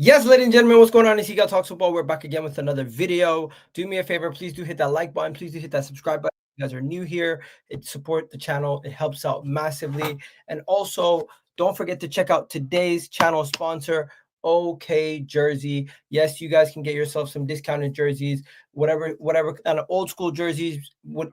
Yes, ladies and gentlemen, what's going on? It's Eagle Talks Football. We're back again with another video. Do me a favor, please do hit that like button. Please do hit that subscribe button. If you guys are new here, it support the channel. It helps out massively. And also, don't forget to check out today's channel sponsor, OK Jersey. Yes, you guys can get yourself some discounted jerseys, whatever kind of old school jerseys.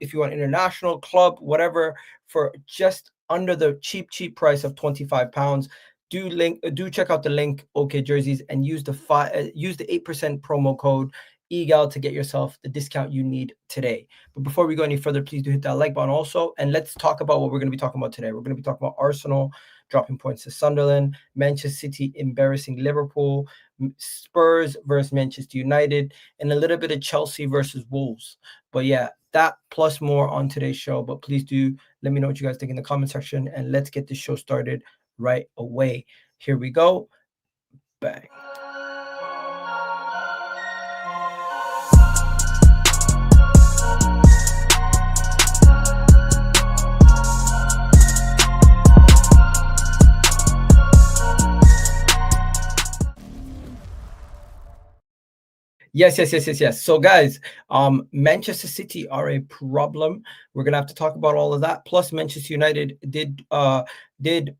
If you want international, club, whatever, for just under the cheap price of £25. Do check out the link OK Jerseys and use the 8% promo code EGAL to get yourself the discount you need today. But before we go any further, please do hit that like button also, and let's talk about what we're going to be talking about today. We're going to be talking about Arsenal dropping points to Sunderland, Manchester City embarrassing Liverpool, Spurs versus Manchester United, and a little bit of Chelsea versus Wolves. But yeah, that plus more on today's show. But please do let me know what you guys think in the comment section, and let's get this show started right away. Here we go. Bang. Yes. So guys, Manchester City are a problem. We're gonna have to talk about all of that. Plus, Manchester United did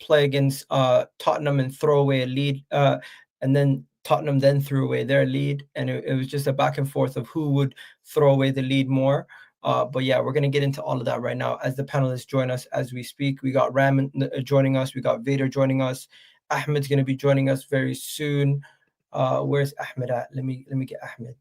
play against Tottenham and throw away a lead, and then Tottenham then threw away their lead, and it was just a back and forth of who would throw away the lead more. But yeah, we're gonna get into all of that right now as the panelists join us as we speak. We got Ram joining us, we got Vader joining us, Ahmed's gonna be joining us very soon. Where's Ahmed at? Let me get Ahmed.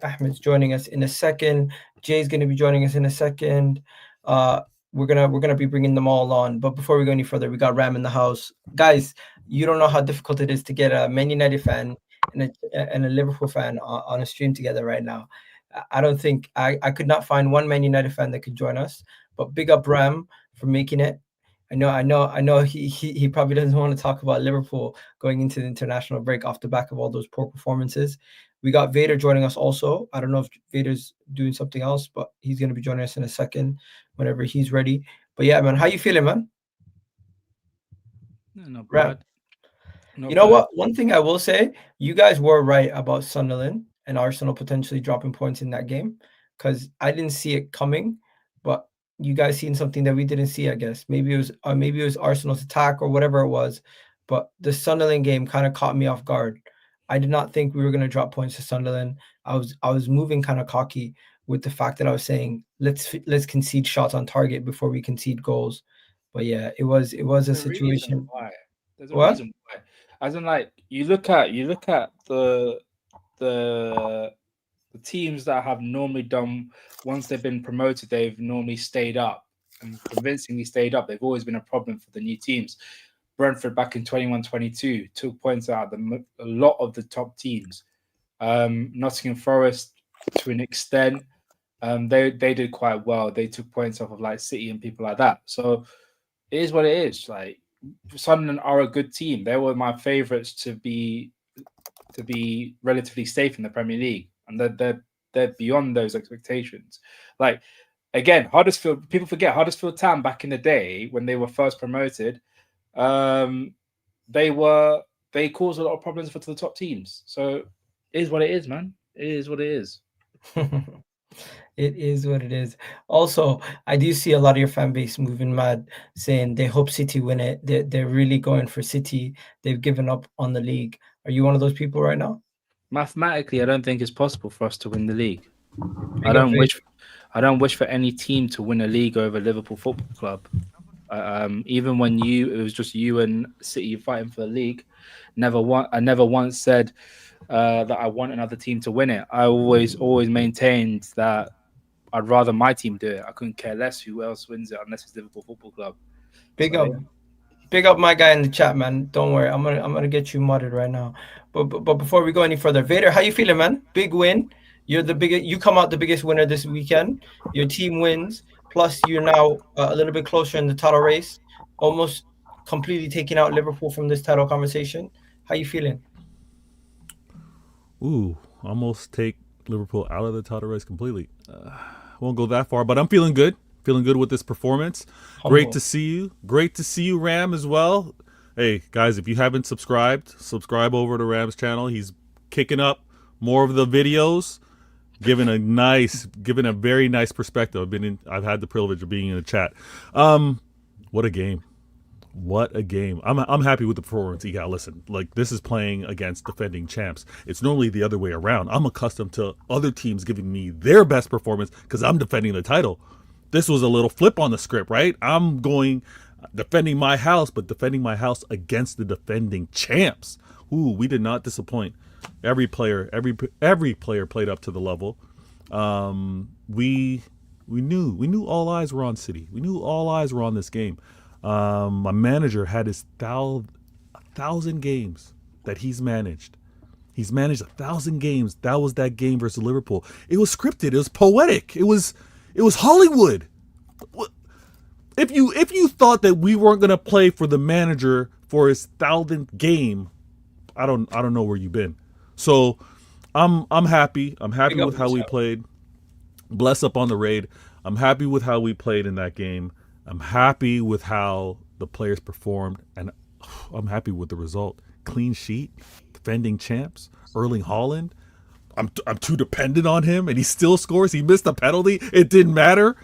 Ahmed's joining us in a second. Jay's going to be joining us in a second. We're gonna be bringing them all on. But before we go any further, we got Ram in the house, guys. You don't know how difficult it is to get a Man United fan and a Liverpool fan on a stream together right now. I don't think I could not find one Man United fan that could join us. But big up Ram for making it. I know he probably doesn't want to talk about Liverpool going into the international break off the back of all those poor performances. We got Vader joining us also. I don't know if Vader's doing something else, but he's going to be joining us in a second whenever he's ready. But yeah, man, how you feeling, man? Not bad. You know what? One thing I will say, you guys were right about Sunderland and Arsenal potentially dropping points in that game, because I didn't see it coming, but you guys seen something that we didn't see, I guess. Maybe it was Arsenal's attack or whatever it was, but the Sunderland game kind of caught me off guard. I did not think we were going to drop points to Sunderland. I was moving kind of cocky with the fact that I was saying let's concede shots on target before we concede goals. But yeah, it was a situation. There's a reason why. As in, like, you look at the teams that have normally done, once they've been promoted, they've normally stayed up and convincingly stayed up. They've always been a problem for the new teams. Brentford back in 21-22 took points out of a lot of the top teams. Nottingham Forest, to an extent, they did quite well. They took points off of like City and people like that. So it is what it is. Like, Sunderland are a good team. They were my favourites to be relatively safe in the Premier League, and they're beyond those expectations. Like, again, Huddersfield, people forget Huddersfield Town back in the day when they were first promoted. They caused a lot of problems for the top teams. So it is what it is, man. It is what it is. It is what it is. Also, I do see a lot of your fan base moving mad, saying they hope City win it. They're really going for City. They've given up on the league. Are you one of those people right now? Mathematically, I don't think it's possible for us to win the league. I don't wish for any team to win a league over Liverpool Football Club. Even when it was just you and City fighting for the league. I never once said that I want another team to win it. I always maintained that I'd rather my team do it. I couldn't care less who else wins it unless it's Liverpool Football Club. Big up my guy in the chat, man. Don't worry, I'm gonna get you mudded right now. But before we go any further, Vader, how you feeling, man? Big win. You're the biggest. You come out the biggest winner this weekend. Your team wins. Plus, you're now a little bit closer in the title race, almost completely taking out Liverpool from this title conversation. How you feeling? Almost take Liverpool out of the title race completely. Won't go that far, but I'm feeling good. Feeling good with this performance. Great to see you. Great to see you, Ram, as well. Hey guys, if you haven't subscribed, subscribe over to Ram's channel. He's kicking up more of the videos, giving a very nice perspective. I've had the privilege of being in the chat. What a game. What a game. I'm happy with the performance. Yeah, listen, like this is playing against defending champs. It's normally the other way around. I'm accustomed to other teams giving me their best performance because I'm defending the title. This was a little flip on the script, right? I'm going defending my house, but defending my house against the defending champs. Ooh, we did not disappoint. Every player played up to the level. We knew all eyes were on City. We knew all eyes were on this game. My manager had his 1,000 games that he's managed. He's managed 1,000 games. That was that game versus Liverpool. It was scripted. It was poetic. It was Hollywood. If you thought that we weren't gonna play for the manager for his 1,000th game, I don't know where you've been. So I'm happy. I'm happy with how we played. Bless up on the raid. I'm happy with how we played in that game. I'm happy with how the players performed, and I'm happy with the result. Clean sheet, defending champs, Erling Haaland. I'm too dependent on him, and he still scores. He missed a penalty. It didn't matter.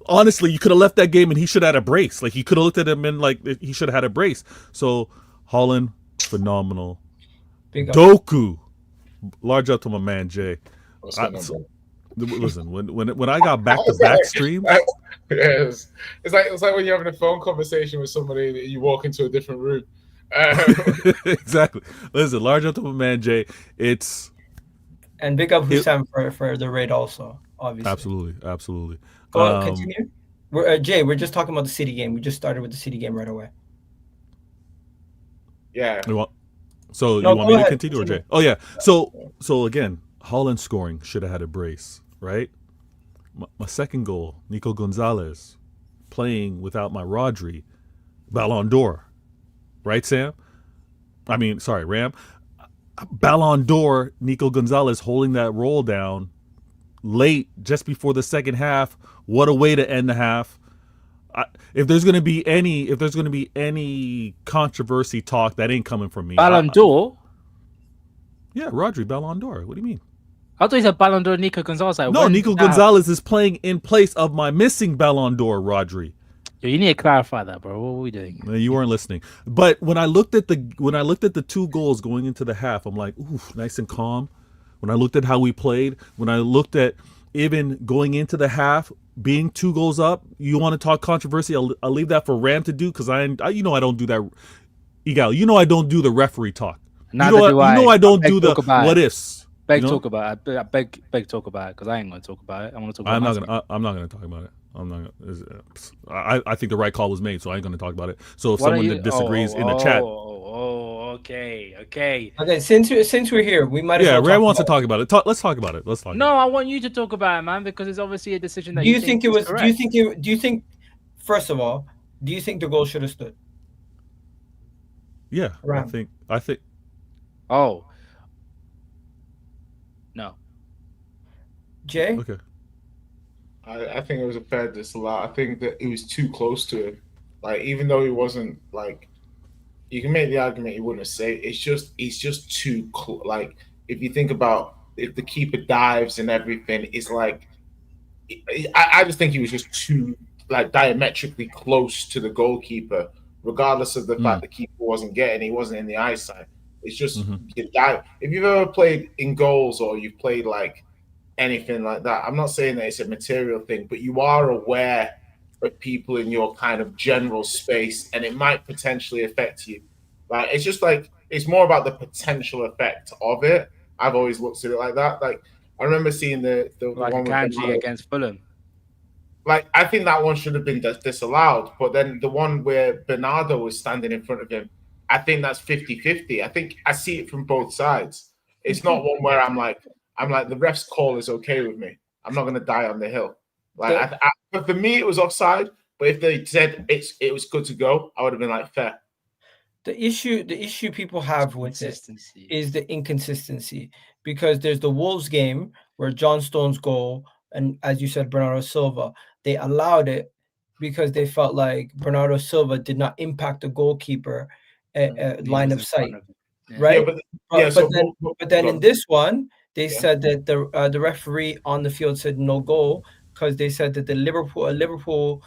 Honestly, you could have left that game, and he should have had a brace. Like, you could have looked at him and like he should have had a brace. So Haaland, phenomenal. Doku, large up to my man Jay. Listen, when I got back to back streams, yes, it's like when you're having a phone conversation with somebody that you walk into a different room. Exactly. Listen, large up to my man Jay. And big up Hussam for the raid also, obviously. Absolutely. Continue. Jay, we're just talking about the City game. We just started with the City game right away. Yeah. You want me to continue or Jay? Oh yeah. So again, Haaland scoring, should have had a brace, right? My second goal, Nico Gonzalez playing without my Rodri, Ballon d'Or, right, Ram. Ballon d'Or, Nico Gonzalez holding that roll down late, just before the second half. What a way to end the half. If there's going to be any controversy talk, that ain't coming from me. Ballon d'Or? Yeah, Rodri, Ballon d'Or. What do you mean? I thought you said Ballon d'Or Nico Gonzalez. No, Nico Gonzalez is playing in place of my missing Ballon d'Or, Rodri. Yo, you need to clarify that, bro. What are we doing? You weren't listening. But when I looked at the two goals going into the half, I'm like, ooh, nice and calm. When I looked at how we played, when I looked at even going into the half, being 2 goals up, you want to talk controversy? I'll leave that for Ram to do, because I don't do that. Igal, I don't do the referee talk. I don't do the what ifs. Talk about it. I beg talk about it, because I ain't going to talk about it. I want to talk about it. I'm not going to talk about it. I think the right call was made, so I ain't going to talk about it. So if someone disagrees in the chat. Okay. Since we're here, we might. Ram wants to talk about it. Let's talk about it. I want you to talk about it, man, because it's obviously a decision that do you think it was. Correct. Do you think? First of all, do you think the goal should have stood? Yeah, Ram. I think. Oh. No. Jay. Okay. I think it was a fair disallow. I think that it was too close to him. Like, even though he wasn't, like, you can make the argument he wouldn't have saved. He's just too like, if you think about if the keeper dives and everything, it's like, I just think he was just too, like, diametrically close to the goalkeeper, regardless of the fact the keeper he wasn't in the eyesight. It's just you dive. If you've ever played in goals or you've played like anything like that, I'm not saying that it's a material thing, but you are aware of people in your kind of general space, and it might potentially affect you. Like, it's just like, it's more about the potential effect of it. I've always looked at it like that. Like, I remember seeing the like one Kanji against Fulham. Like, I think that one should have been disallowed, but then the one where Bernardo was standing in front of him, I think that's 50-50. I think I see it from both sides. It's not one where I'm like, the ref's call is okay with me. I'm not going to die on the hill. Like, but for me, it was offside. But if they said it was good to go, I would have been like, fair. The issue people have with it is the inconsistency, because there's the Wolves game where John Stones' goal, and as you said, Bernardo Silva, they allowed it because they felt like Bernardo Silva did not impact the goalkeeper line of sight, Yeah. right? Yeah, But then in this one, they Yeah. said that the referee on the field said no goal because they said that the Liverpool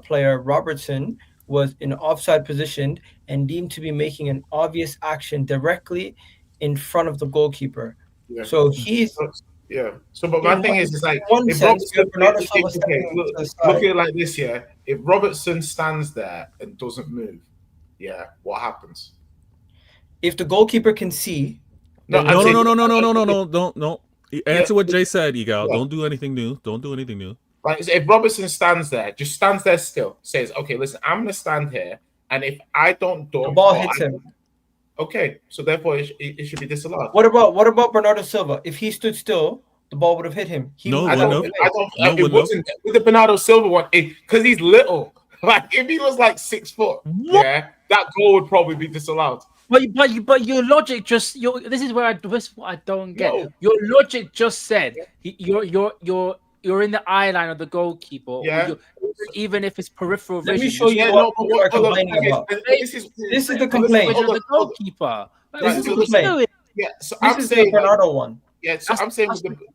player Robertson was in offside position and deemed to be making an obvious action directly in front of the goalkeeper. Yeah. So he's Yeah. So, but my in thing one, is like, in one if sense, you Robertson, have Bernardo Silva stepping okay, to the look side. at it like this, yeah. If Robertson stands there and doesn't move, yeah, what happens? If the goalkeeper can see, No, then I'm No, no, saying, no, no, no, no, no, no, no, don't. Answer Yeah, what Jay said, Egal. yeah. Don't do anything new. Don't do anything new. Like, if Robertson stands there, just stands there still, says, okay, listen, I'm gonna stand here, and if I don't the dunk, ball or hits him. okay, so therefore it should be disallowed. What about Bernardo Silva? If he stood still, the ball would have hit him. He No, moved I wouldn't out of have. the way. No, it wouldn't wasn't with the Bernardo Silva one because he's little. Like if he was like 6 foot, yeah, that goal would probably be disallowed. But your logic just this is what I don't get. No. Your logic just said you're in the eye line of the goalkeeper, Yeah. or even if it's peripheral Let vision. me show you Yeah, what no, but people are hold on, complaining okay, about. this is the complaint. Vision of the hold on. goalkeeper. This Right, is so the listen, complaint. Yeah, so This I'm is saying the Bernardo one. yeah, so I'm saying with the bit,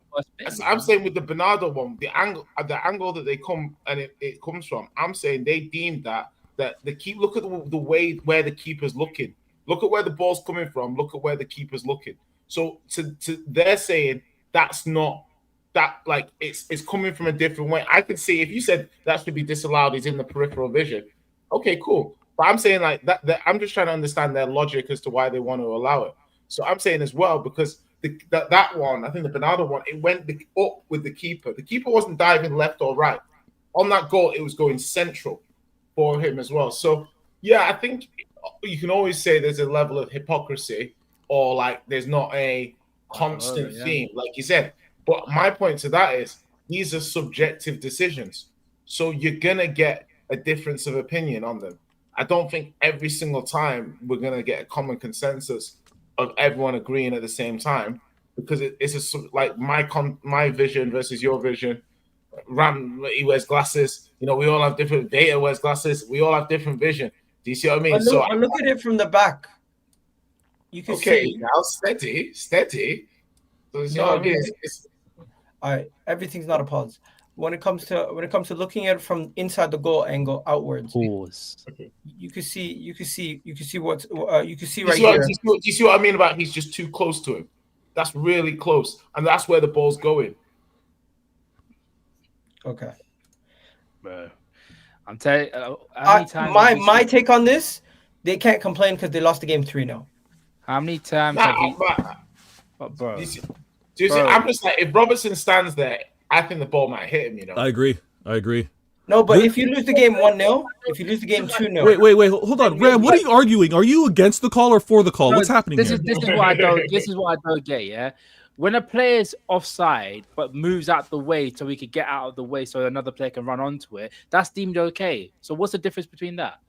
I'm saying with the Bernardo one, the angle that they come and it comes from, I'm saying they deemed that the keep look at the way where the keeper's looking. Look at where the ball's coming from. Look at where the keeper's looking. So to they're saying that's not that like it's coming from a different way. I can see if you said that should be disallowed, is in the peripheral vision. Okay, cool. But I'm saying like that I'm just trying to understand their logic as to why they want to allow it. So I'm saying as well because that one, I think the Bernardo one, it went up with the keeper. The keeper wasn't diving left or right. On that goal, it was going central for him as well. So yeah, I think you can always say there's a level of hypocrisy or like there's not a constant theme, like you said. But my point to that is these are subjective decisions. So you're gonna get a difference of opinion on them. I don't think every single time we're gonna get a common consensus of everyone agreeing at the same time because it's like my vision versus your vision. Ram, he wears glasses. You know, we all have different. Data wears glasses. We all have different vision. Do you see what I mean? I look at it from the back. You can see. Now steady. So you know what I mean? All right, everything's not a pause. When it comes to looking at it from inside the goal angle outwards, Pause. you can see what's you can see Do right you here. see what I mean about he's just too close to him? That's really close, and that's where the ball's going. Okay. Bro, I'm telling my take on this, they can't complain because they lost the game 3-0. How many times Nah, have you? but, Bro, do you see, I'm just like if Robertson stands there, I think the ball might hit him. You know. I agree. No, but if you lose the game 1-0, if you lose the game 2-0, Wait, hold on, Ram. What are you arguing? Are you against the call or for the call? No, What's happening this here? is what I don't. This is what I don't get. Yeah, when a player's offside but moves out the way so he could get out of the way so another player can run onto it, that's deemed okay. So what's the difference between that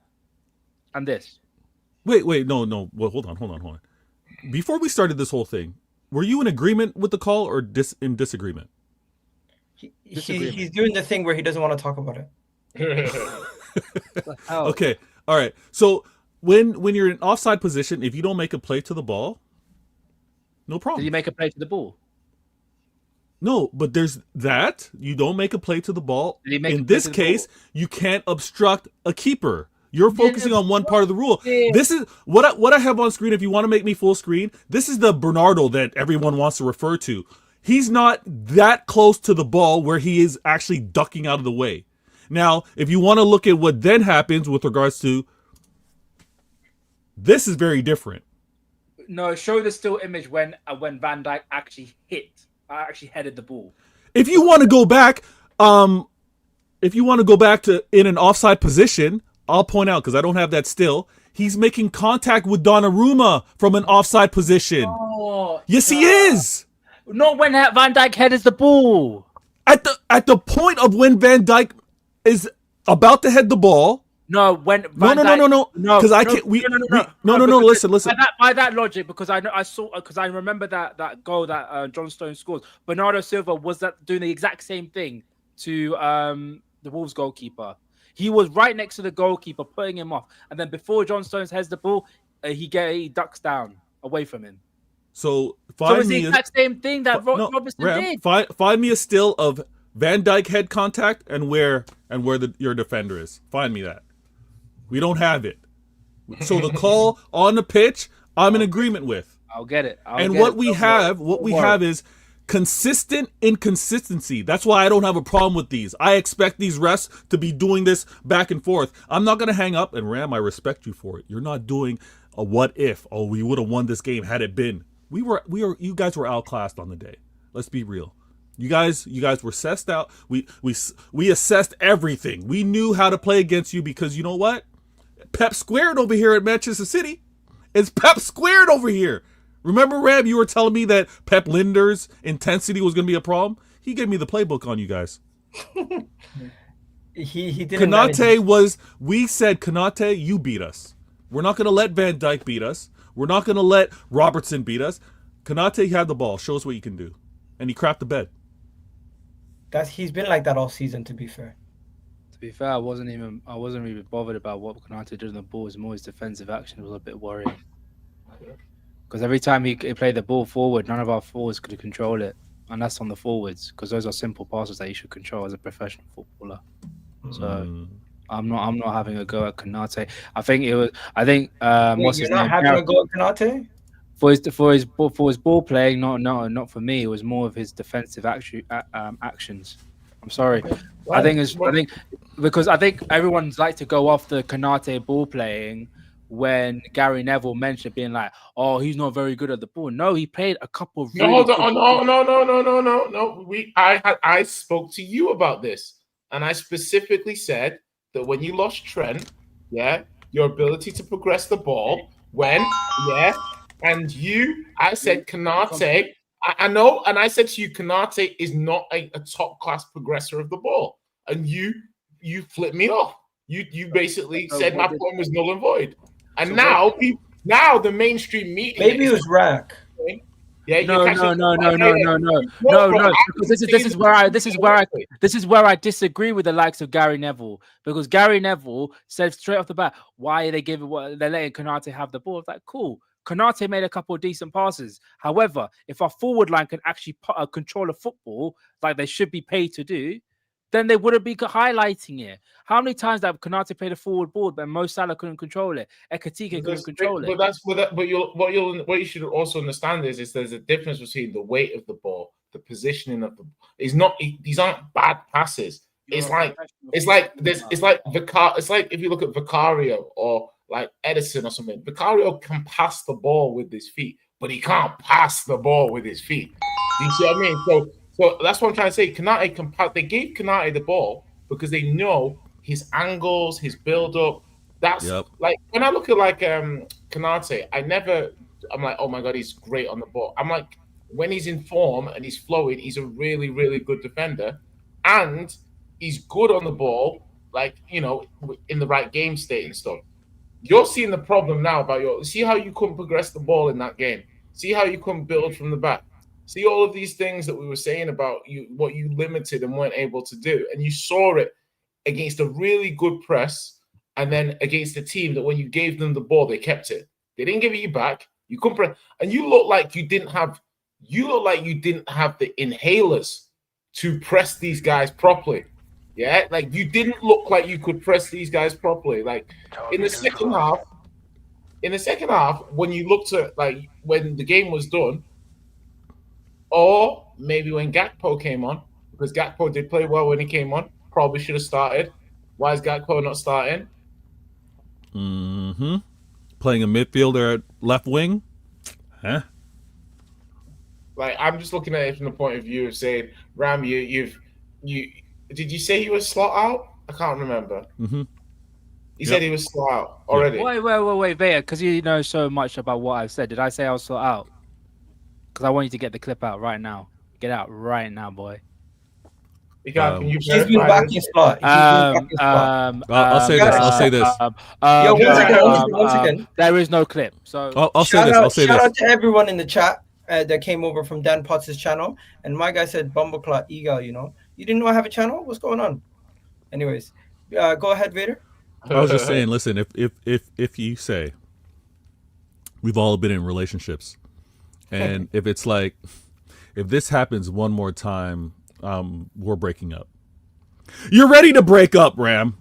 and this? Wait, no. Well, hold on. Before we started this whole thing, were you in agreement with the call or in disagreement? he's doing the thing where he doesn't want to talk about it. Okay, all right. So when you're in offside position, if you don't make a play to the ball, no problem. Did he make a play to the ball? No, but there's that. You don't make a play to the ball. Did he make a In play this to the case, ball? you can't obstruct a keeper. You're focusing on one part of the rule. Yeah. This is what I have on screen. If you want to make me full screen, this is the Bernardo that everyone wants to refer to. He's not that close to the ball where he is actually ducking out of the way. Now, if you want to look at what then happens with regards to this is very different. No, show the still image when Van Dijk actually headed the ball. If you want to go back, to in an offside position, I'll point out because I don't have that still. He's making contact with Donnarumma from an offside position. Oh, Yes, he is. Not when Van Dijk headed the ball. At the point of when Van Dijk is about to head the ball. No, when No. Because I can't. No. Listen. By that logic, because I remember that goal that John Stones scores. Bernardo Silva was doing the exact same thing to the Wolves goalkeeper. He was right next to the goalkeeper, putting him off, and then before John Stones heads the ball, he ducks down away from him. So So find it's the me exact same thing that no, Robertson Ram, did. find me a still of Van Dijk head contact and where your defender is. Find me that. We don't have it. So the call on the pitch, I'm in agreement with. I'll get it. What we have is consistent inconsistency. That's why I don't have a problem with these. I expect these refs to be doing this back and forth. I'm not going to hang up, and Ram, I respect you for it. You're not doing a what if. Oh, we would have won this game had it been. You guys were outclassed on the day. Let's be real. You guys were assessed out. We assessed everything. We knew how to play against you because you know what? Pep squared over here at Manchester City. It's Pep squared over here. Remember, Ram, you were telling me that Pep Linder's intensity was going to be a problem? He gave me the playbook on you guys. he didn't. We said, Konate, you beat us. We're not going to let Van Dijk beat us. We're not going to let Robertson beat us. Konate had the ball. Show us what you can do. And he crapped the bed. He's been like that all season, to be fair. To be fair, I wasn't really bothered about what Konate did on the ball. It was more his defensive action. It was a bit worrying. Because every time he played the ball forward, none of our forwards could control it. And that's on the forwards, because those are simple passes that you should control as a professional footballer. So I'm not having a go at Konate. What's his name? You're not having a go at Konate? For his ball playing, not for me. It was more of his defensive actions. I'm sorry. I think because everyone's like to go off the Konate ball playing when Gary Neville mentioned being like, oh, he's not very good at the ball. No, he played a couple of no. I spoke to you about this, and I specifically said that when you lost Trent, your ability to progress the ball I said Konate. I know, and I said to you, Konate is not a top class progressor of the ball, and you flipped me off. You basically said my point was null and void, and so now the mainstream media maybe it was Rack. Yeah, no. Because this is where I disagree with the likes of Gary Neville, because Gary Neville said straight off the bat, why are they they're letting Konate have the ball? It's like, cool. Konate made a couple of decent passes. However, if our forward line can actually control a football like they should be paid to do, then they wouldn't be highlighting it. How many times have Konate played a forward ball, but Mo Salah couldn't control it? Ekatike couldn't control it. What you should also understand is there's a difference between the weight of the ball, the positioning of the. These aren't bad passes. It's like if you look at Vicario or like Edison or something. Vicario can pass the ball with his feet, but he can't pass the ball with his feet. Do you see what I mean? So that's what I'm trying to say. Konate can pass. They gave Konate the ball because they know his angles, his build-up. That's like when I look at Konate, I'm like, oh my God, he's great on the ball. I'm like, when he's in form and he's flowing, he's a really, really good defender. And he's good on the ball, in the right game state and stuff. You're seeing the problem now see how you couldn't progress the ball in that game. See how you couldn't build from the back. See all of these things that we were saying about what you limited and weren't able to do. And you saw it against a really good press and then against a team that when you gave them the ball, they kept it. They didn't give it you back. You couldn't press. And you look like you didn't have the inhalers to press these guys properly. Yeah, like you didn't look like you could press these guys properly. Like in the second half, when you looked at when the game was done, or maybe when Gakpo came on, because Gakpo did play well when he came on, probably should have started. Why is Gakpo not starting? Playing a midfielder at left wing, huh? Like I'm just looking at it from the point of view of saying, Ram, you. Did you say he was slot out? I can't remember. He said he was slot out already. Wait, Vaya, because you know so much about what I've said. Did I say I was slot out? Because I want you to get the clip out right now. Get out right now, boy. He's been back in slot. I'll say this. One second. There is no clip. So I'll say this. Shout out to everyone in the chat that came over from Dan Potts' channel. And my guy said, Bumbleclot Eagle, You didn't know I have a channel? What's going on? Anyways, go ahead, Vader. I was just saying, listen, if you say We've all been in relationships. And if it's like, if this happens one more time, we're breaking up. You're ready to break up, Ram.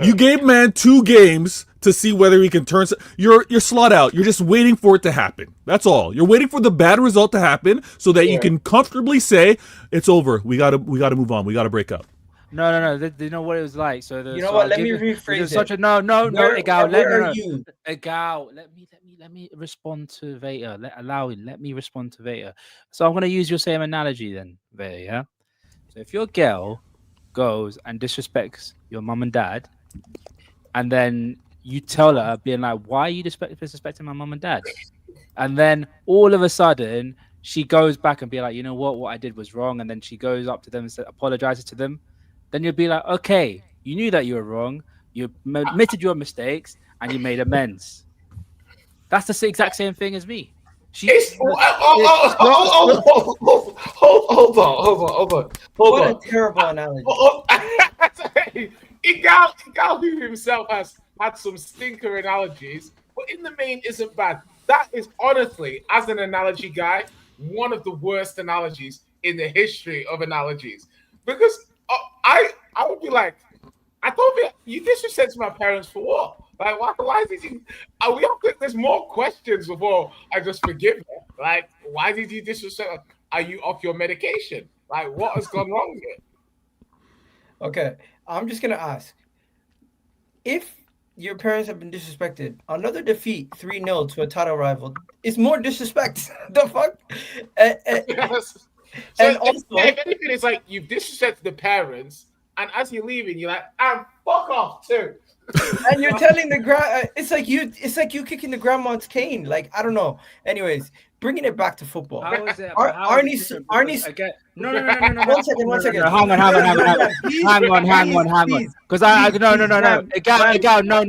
You gave man 2 games to see whether he can turn. You're slot out. You're just waiting for it to happen. That's all. You're waiting for the bad result to happen so that you can comfortably say it's over. We gotta move on. We gotta break up. No. You know what it was like. So you know what? Let me rephrase it. Such a no, Egal. Let me respond to Veta. Let me respond to Veta. So I'm gonna use your same analogy then, Veta. Yeah. So if your girl goes and disrespects your mum and dad, and then you tell her, being like, "Why are you disrespecting my mum and dad?" And then all of a sudden she goes back and be like, "You know what I did was wrong," and then she goes up to them and apologizes to them. Then you'll be like, "Okay, you knew that you were wrong. You admitted your mistakes and you made amends." That's the exact same thing as me. Hold on. What a terrible analogy. Igal who himself has had some stinker analogies, but in the main isn't bad. That is honestly, as an analogy guy, one of the worst analogies in the history of analogies. Because I would be like, you disrespect my parents for what? Like, why did you? There's more questions before I just forgive them. Like, why did you disrespect? Are you off your medication? Like, what has gone wrong here? Okay, I'm just gonna ask: if your parents have been disrespected, another defeat 3-0 to a title rival is more disrespect. The fuck? Yes. So And also, if anything, it's like you've disrespected the parents, and as you're leaving, you're like, "And fuck off too." and you're telling the it's like you kicking the grandma's cane. Like, I don't know. Anyways, bringing it back to football. How is it? Arnie's. No. One second. Hang on. Because no. Egal, no.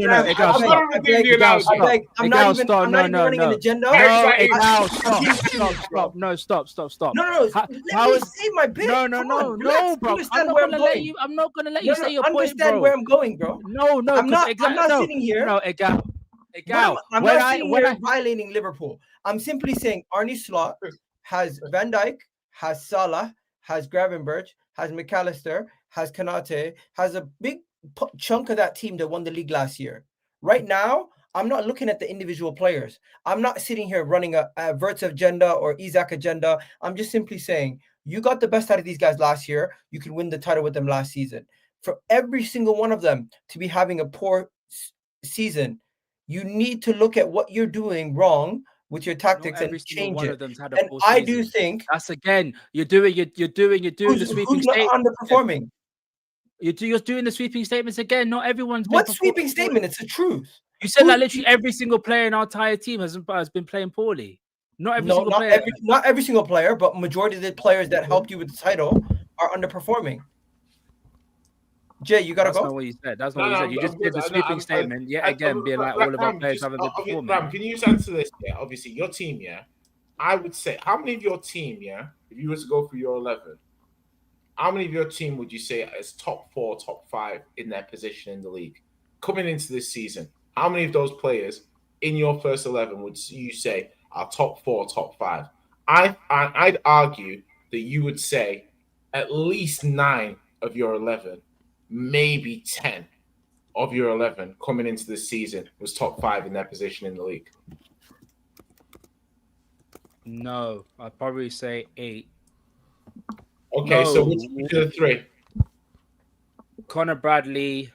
I'm not even running an agenda. Stop. No, stop. No. Let me say my bit. No, bro. I'm not gonna let you say your point, bro. Understand where I'm going, bro. No. I'm not sitting here. No, Egal. I'm not sitting here violating Liverpool. I'm simply saying Arnie Slot has Van Dijk, has Salah, has Gravenberch, has McAllister, has Kanate, has a big chunk of that team that won the league last year. Right now, I'm not looking at the individual players. I'm not sitting here running a Verts agenda or Isaac agenda. I'm just simply saying, you got the best out of these guys last year. You can win the title with them last season. For every single one of them to be having a poor season, you need to look at what you're doing wrong with your tactics and change it. And I do think that's again, you're doing the sweeping statement. Who's not underperforming? You're doing the sweeping statements again. Not everyone's. What sweeping statement? It's the truth. You said that literally every single player in our entire team has been playing poorly. Not every single player, but majority of the players that helped you with the title are underperforming. Jay, you gotta go. That's not what you said. That's not what you said. You just did the sweeping statement yet again, being like all of our players haven't been performing. Ram, can you answer this? Yeah, obviously your team. Yeah, I would say, how many of your team? Yeah, if you were to go through your 11, how many of your team would you say is top 4, top 5 in their position in the league coming into this season? How many of those players in your first 11 would you say are top 4, top 5? I'd argue that you would say at least 9 of your 11. Maybe 10 of your 11 coming into this season was top 5 in their position in the league. No, I'd probably say 8. Okay, so which of the 3? Connor Bradley,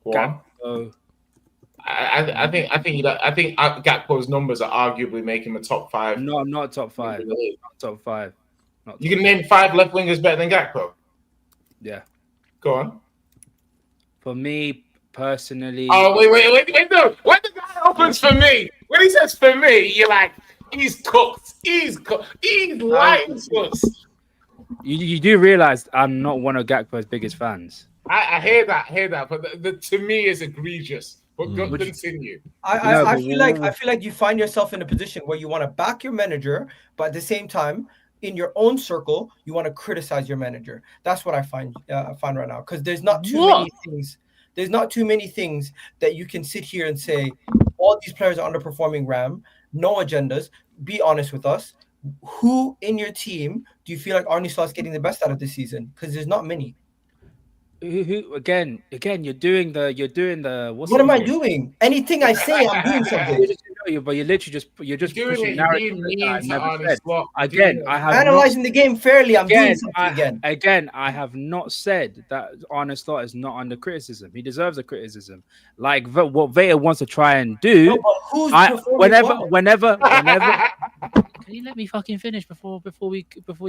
Gakpo. I think Gakpo's numbers are arguably making him a top 5. No, I'm not top 5. Not top 5. You can name 5 left wingers better than Gakpo. Yeah. Go on. For me personally. Oh, wait, no. When the guy opens for me, when he says for me, you're like, he's cooked. He's lying to us. You do realize I'm not one of Gakpo's biggest fans. I hear that, but to me is egregious. But continue. I feel like you find yourself in a position where you want to back your manager, but at the same time, in your own circle, you want to criticize your manager. That's what I find right now, because there's not too many things. There's not too many things that you can sit here and say, all these players are underperforming, Ram. No agendas. Be honest with us. Who in your team do you feel like Arne Slot's getting the best out of this season? Because there's not many. Who again? You're doing the. What's What am I called? doing? Anything I say, I'm doing something. But you're literally just doing pushing it. narrative You're that I being never Arne said. Slot. Again, I have Analyzing the game fairly. I'm doing again, something again. I have not said that Arne Slot is not under criticism. He deserves a criticism. Like what Veta wants to try and do. No, but who's performing whenever. Can you let me fucking finish before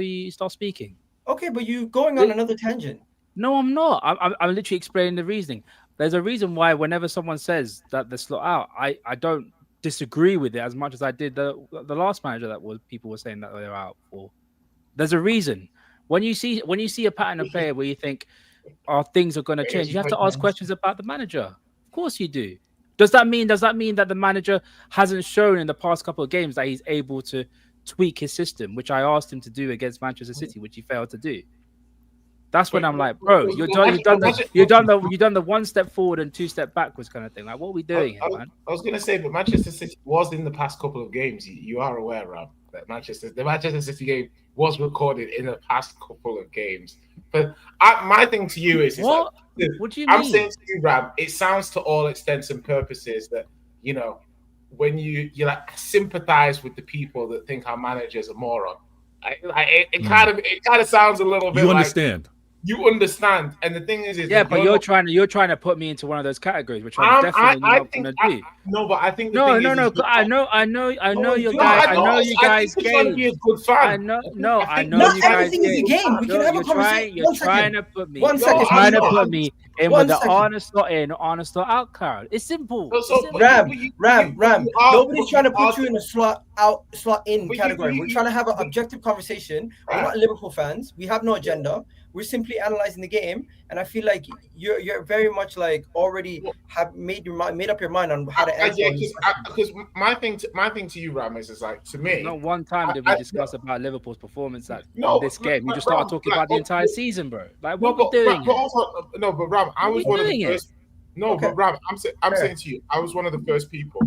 you start speaking? Okay, but you going on another tangent. No, I'm not. I'm literally explaining the reasoning. There's a reason why whenever someone says that they're Slot out, I don't disagree with it as much as I did the last manager that people were saying that they're out for. There's a reason. When you see a pattern of player where you think, oh, things are going to change, you have to ask questions about the manager. Of course you do. Does that mean that the manager hasn't shown in the past couple of games that he's able to tweak his system, which I asked him to do against Manchester City, which he failed to do? That's when I'm like, bro, you've done the 1 step forward and 2 step backwards kind of thing. Like, what are we doing here, man? I was gonna say, but Manchester City was in the past couple of games. You are aware, Rob, that the Manchester City game was recorded in the past couple of games. But my thing to you is what? Like, what do you mean? I'm saying to you, Rob, it sounds to all extents and purposes that when you like sympathize with the people that think our manager's a moron. It kind of sounds a little bit. You understand. You understand, and the thing is but you're trying to put me into one of those categories, which I'm definitely not going to do. No, but I think no. I know you guys. I know you guys game. Be a good fan. I know not you guys. Everything is a game. We can have a conversation. You're trying to put me. One second. You're trying to put me in with the Arne Slot in, Arne Slot out crowd. It's simple. Ram. Nobody's trying to put you in a slot out, slot in category. We're trying to have an objective converation. We're not Liverpool fans. We have no agenda. We're simply analyzing the game, and I feel like you're very much like already have made up your mind on how to answer. Because my thing to you, Ram, is like, to me. Not one time did we discuss about Liverpool's performance in this game. You just started talking about the entire season, bro. Like, what are we doing? But Ram, I was one of the first. But Ram, I'm saying to you, I was one of the first people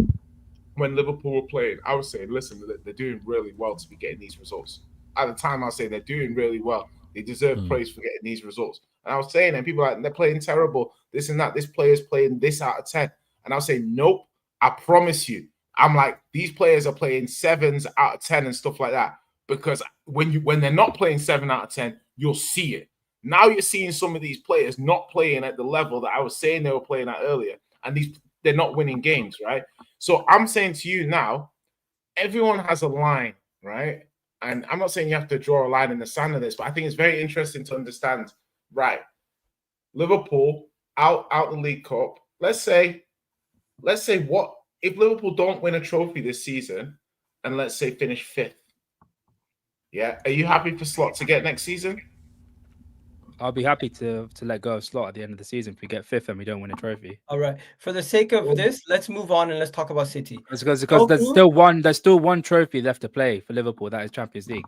when Liverpool were playing. I was saying, listen, they're doing really well to be getting these results. At the time, I was saying they're doing really well. They deserve praise for getting these results. And I was saying, and people are like, they're playing terrible, this and that. This player's playing this out of 10. And I was saying, nope, I promise you. I'm like, these players are playing 7s out of 10 and stuff like that. Because when they're not playing 7 out of 10, you'll see it. Now you're seeing some of these players not playing at the level that I was saying they were playing at earlier. And they're not winning games, right? So I'm saying to you now, everyone has a line, right? And I'm not saying you have to draw a line in the sand of this, but I think it's very interesting to understand, right? Liverpool out the League Cup. Let's say what if Liverpool don't win a trophy this season and let's say finish 5th? Yeah. Are you happy for Slot to get next season? I'll be happy to let go of Slot at the end of the season if we get 5th and we don't win a trophy. All right. For the sake of this, let's move on and let's talk about City. Because there's still one trophy left to play for Liverpool. That is Champions League.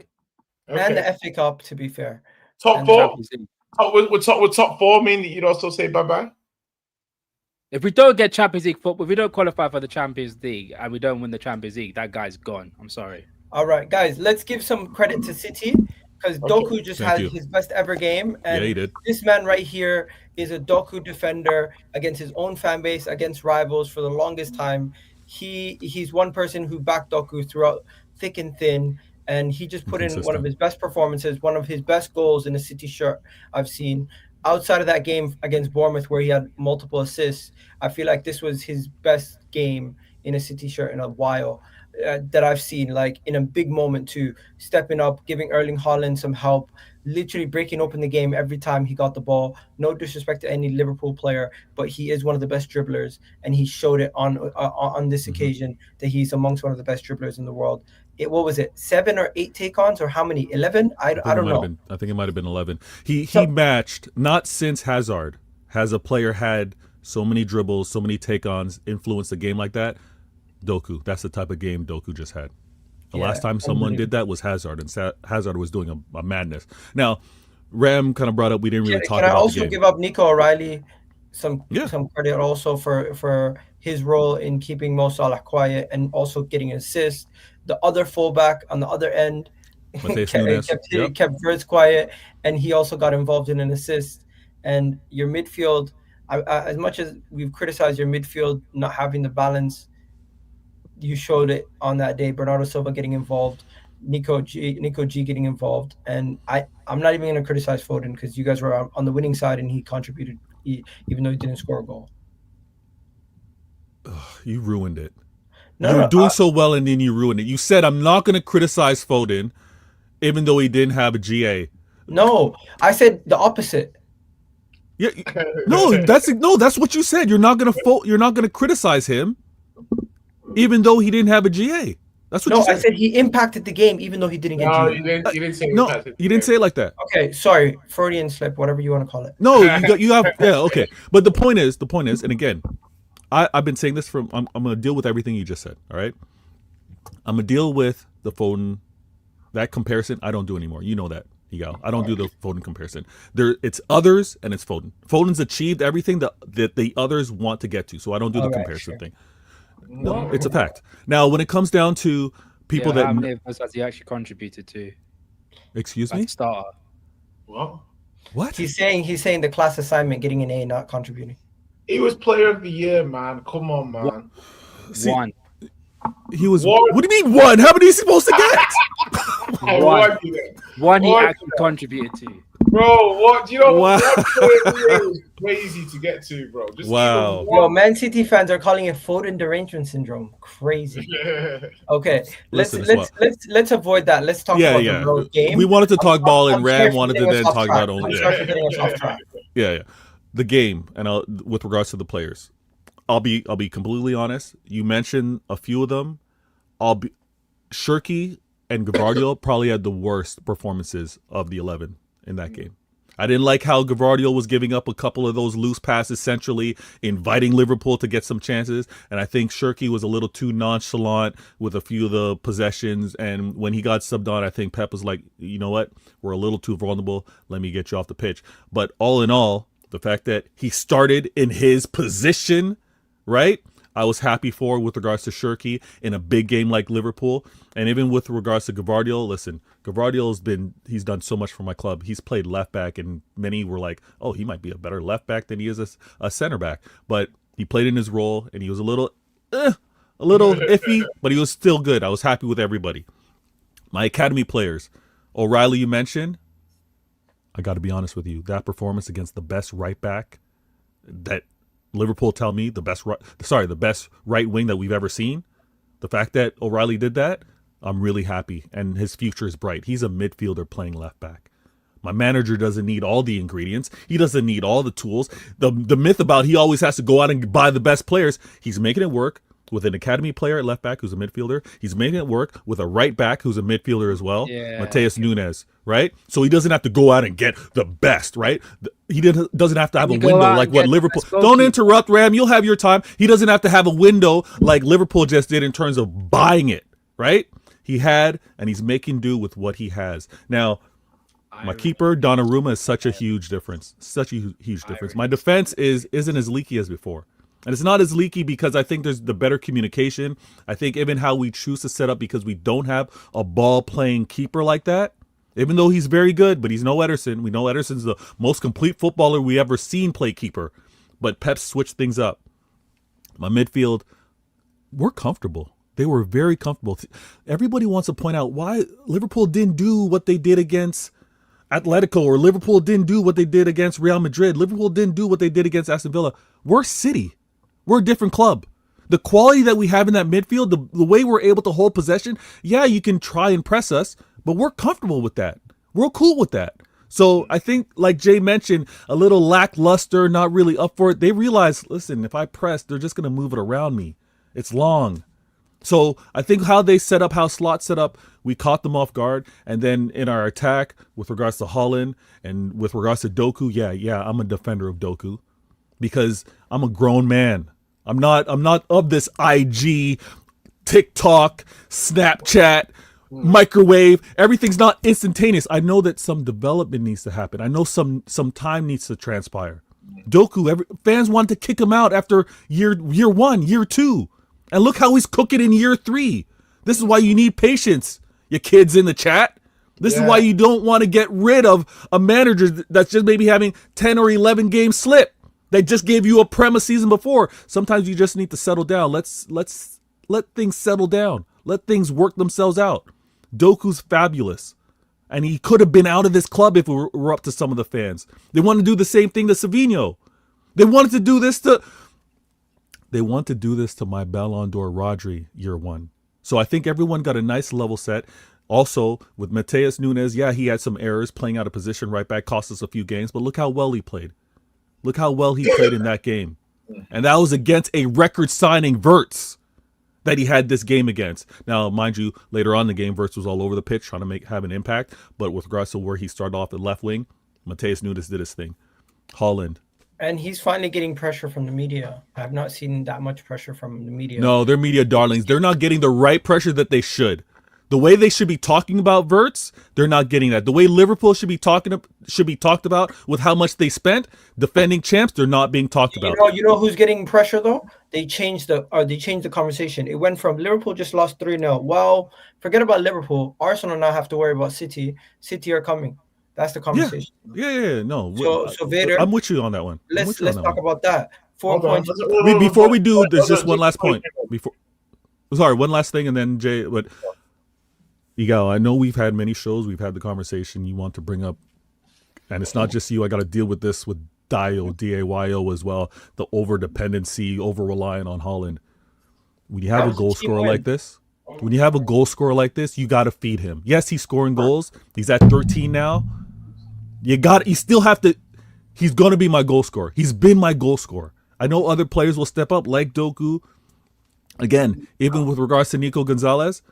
Okay. And the FA Cup, to be fair. Top 4? Would top 4 mean that you'd also say bye-bye? If we don't get Champions League football, if we don't qualify for the Champions League and we don't win the Champions League, that guy's gone. I'm sorry. All right, guys, let's give some credit to City. Because Doku just had his best ever game. And he did. This man right here is a Doku defender against his own fan base, against rivals for the longest time. He's one person who backed Doku throughout thick and thin. And he just put in one of his best performances, one of his best goals in a City shirt I've seen. Outside of that game against Bournemouth where he had multiple assists, I feel like this was his best game in a City shirt in a while. That I've seen, like in a big moment too, stepping up, giving Erling Haaland some help, literally breaking open the game every time he got the ball. No disrespect to any Liverpool player, but he is one of the best dribblers, and he showed it on this occasion that he's amongst one of the best dribblers in the world. What was it, 7 or 8 take-ons, or how many? 11? I don't know. I think it might have been 11. He matched, not since Hazard has a player had so many dribbles, so many take-ons, influenced the game like that. Doku, that's the type of game Doku just had. The last time someone did that was Hazard, and Hazard was doing a madness. Now, Ram kind of brought up we didn't really talk about the game. Can I also give up Nico O'Reilly? some Yeah. some credit also for his role in keeping Mo Salah quiet and also getting an assist. The other fullback on the other end Mateus kept Nunes. Yep. kept Verts quiet, and he also got involved in an assist. And your midfield, as much as we've criticized your midfield not having the balance, you showed it on that day. Bernardo Silva getting involved, Nico G getting involved, and I'm not even going to criticize Foden because you guys were on the winning side and he contributed, even though he didn't score a goal. You ruined it. No, You were no, doing so well, and then you ruined it. You said I'm not going to criticize Foden, even though he didn't have a GA. no, I said the opposite. Yeah, that's what you said. You're not gonna criticize him, even though he didn't have a GA. That's what No, you said. I said he impacted the game even though he didn't get No, GA. you didn't say No, impacted. you didn't say it like that. Okay, sorry, Freudian slip, whatever you want to call it. No, you have yeah, okay. But the point is, and again, I've been saying this I'm gonna deal with everything you just said. All right, I'm gonna deal with the Foden, that comparison. I don't do anymore. You know that. I don't do the Foden comparison. It's others and it's Foden. Foden's achieved everything that the others want to get to, so I don't do the comparison thing. No, it's a fact. Now, when it comes down to people how many of us has he actually contributed to? Excuse As me? a starter. What? He's saying the class assignment, getting an A, not contributing. He was player of the year, man. Come on, man. One. He was. What do you mean one? How many is he supposed to get? One he actually contributed to. Bro, what do you know? Wow. What player of the year was crazy to get to, bro. Just Wow. Yo, Man City fans are calling it Foden derangement syndrome. Crazy. Okay, let's avoid that. Let's talk about the road game. We wanted to talk ball, and Ram wanted to then talk about only. Getting us off track. Yeah. The game, and with regards to the players, I'll be completely honest. You mentioned a few of them. Shirky and Gavardio probably had the worst performances of the 11 in that game. I didn't like how Gavardio was giving up a couple of those loose passes centrally, inviting Liverpool to get some chances. And I think Shirky was a little too nonchalant with a few of the possessions. And when he got subbed on, I think Pep was like, you know what? We're a little too vulnerable. Let me get you off the pitch. But all in all, the fact that he started in his position, right? I was happy for with regards to Shirky in a big game like Liverpool. And even with regards to Gavardio, listen, he's done so much for my club. He's played left back, and many were like, oh, he might be a better left back than he is a center back. But he played in his role, and he was a little iffy, but he was still good. I was happy with everybody. My academy players, O'Reilly, you mentioned. I got to be honest with you. That performance against the best right back that Liverpool tell me the best right wing that we've ever seen. The fact that O'Reilly did that, I'm really happy, and his future is bright. He's a midfielder playing left back. My manager doesn't need all the ingredients. He doesn't need all the tools. The myth about he always has to go out and buy the best players, he's making it work with an academy player at left back who's a midfielder. He's making it work with a right back who's a midfielder as well, Mateus Nunes, right? So he doesn't have to go out and get the best, right? He doesn't have to have a window like what Liverpool... Don't interrupt, Ram. You'll have your time. He doesn't have to have a window like Liverpool just did in terms of buying it, right? He had, and he's making do with what he has. Now, my keeper, Donnarumma, is such a huge difference. Such a huge difference. My defense isn't as leaky as before. And it's not as leaky because I think there's the better communication. I think even how we choose to set up, because we don't have a ball-playing keeper like that. Even though he's very good, but he's no Ederson. We know Ederson's the most complete footballer we ever seen play keeper. But Pep switched things up. My midfield, we're comfortable. They were very comfortable. Everybody wants to point out why Liverpool didn't do what they did against Atletico, or Liverpool didn't do what they did against Real Madrid. Liverpool didn't do what they did against Aston Villa. We're City. We're a different club. The quality that we have in that midfield, the way we're able to hold possession, yeah, you can try and press us, but we're comfortable with that. We're cool with that. So I think, like Jay mentioned, a little lackluster, not really up for it. They realize, listen, if I press, they're just going to move it around me. It's long. So I think how they set up, how Slot set up, we caught them off guard. And then in our attack, with regards to Holland and with regards to Doku, yeah, I'm a defender of Doku because I'm a grown man. I'm not of this IG, TikTok, Snapchat, microwave. Everything's not instantaneous. I know that some development needs to happen. I know some time needs to transpire. Doku, fans wanted to kick him out after year 1, year 2. And look how he's cooking in year 3. This is why you need patience, you kids in the chat. This is why you don't want to get rid of a manager that's just maybe having 10 or 11 games slip. They just gave you a premise season before. Sometimes you just need to settle down. Let's let things settle down. Let things work themselves out. Doku's fabulous. And he could have been out of this club if we were up to some of the fans. They want to do the same thing to Savinho. They wanted to do this to my Ballon d'Or Rodri year 1. So I think everyone got a nice level set. Also, with Mateus Nunes, he had some errors playing out of position right back, cost us a few games, but look how well he played. Look how well he played in that game. And that was against a record-signing Wirtz that he had this game against. Now, mind you, later on in the game, Wirtz was all over the pitch trying to have an impact. But with regards to where he started off at left wing, Mateus Nunes did his thing. Haaland. And he's finally getting pressure from the media. I have not seen that much pressure from the media. No, they're media darlings. They're not getting the right pressure that they should. The way they should be talking about Wirtz, they're not getting that. The way Liverpool should be talked about with how much they spent defending champs, they're not being talked about. You know who's getting pressure though? They changed the conversation. It went from Liverpool just lost 3-0. Well, forget about Liverpool. Arsenal now have to worry about City. City are coming. That's the conversation. Yeah. No. So Vader, I'm with you on that one. Let's talk about that. 4 points. Before we do, there's just one last point. One last thing, and then Jay. But Igal, I know we've had many shows. We've had the conversation you want to bring up, and it's not just you. I got to deal with this with Dayo, D-A-Y-O as well. The over-dependency, over-reliant on Haaland. When you have a goal scorer like this, you got to feed him. Yes, he's scoring goals. He's at 13 now. You still have to. He's going to be my goal scorer. He's been my goal scorer. I know other players will step up like Doku. Again, even with regards to Nico Gonzalez,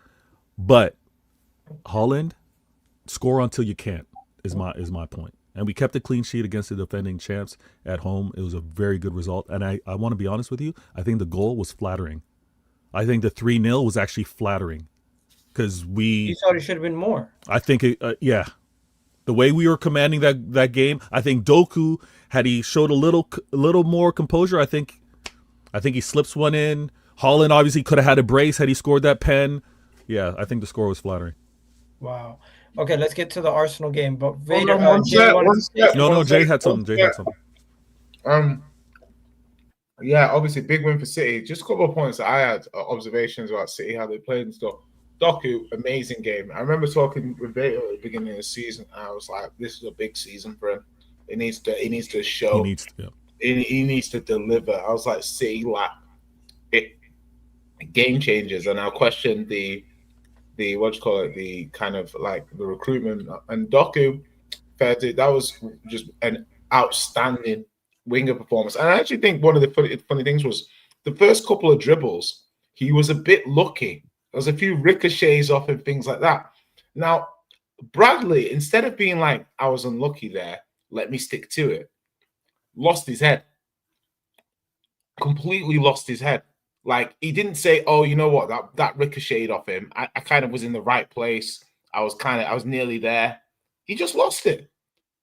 but Haaland, score until you can't is my point. And we kept a clean sheet against the defending champs at home. It was a very good result. And I want to be honest with you. I think the goal was flattering. I think the 3-0 was actually flattering because you thought it should have been more. I think the way we were commanding that game. I think Doku, had he showed a little more composure, I think he slips one in. Haaland obviously could have had a brace had he scored that pen. Yeah, I think the score was flattering. Wow. Okay, let's get to the Arsenal game. But Vader, Jay had something. Yeah, obviously big win for City. Just a couple of points that I had observations about City, how they played and stuff. Doku, amazing game. I remember talking with Vader at the beginning of the season, and I was like, "This is a big season for him. He needs to show. He needs to deliver." I was like, "City, game changers," and I questioned the kind of like the recruitment. And Doku, that was just an outstanding winger performance. And I actually think one of the funny things was the first couple of dribbles, he was a bit lucky. There was a few ricochets off and things like that. Now, Bradley, instead of being like, I was unlucky there, let me stick to it, lost his head. Completely lost his head. Like, he didn't say, oh, you know what, that ricocheted off him. I kind of was in the right place. I was nearly there. He just lost it.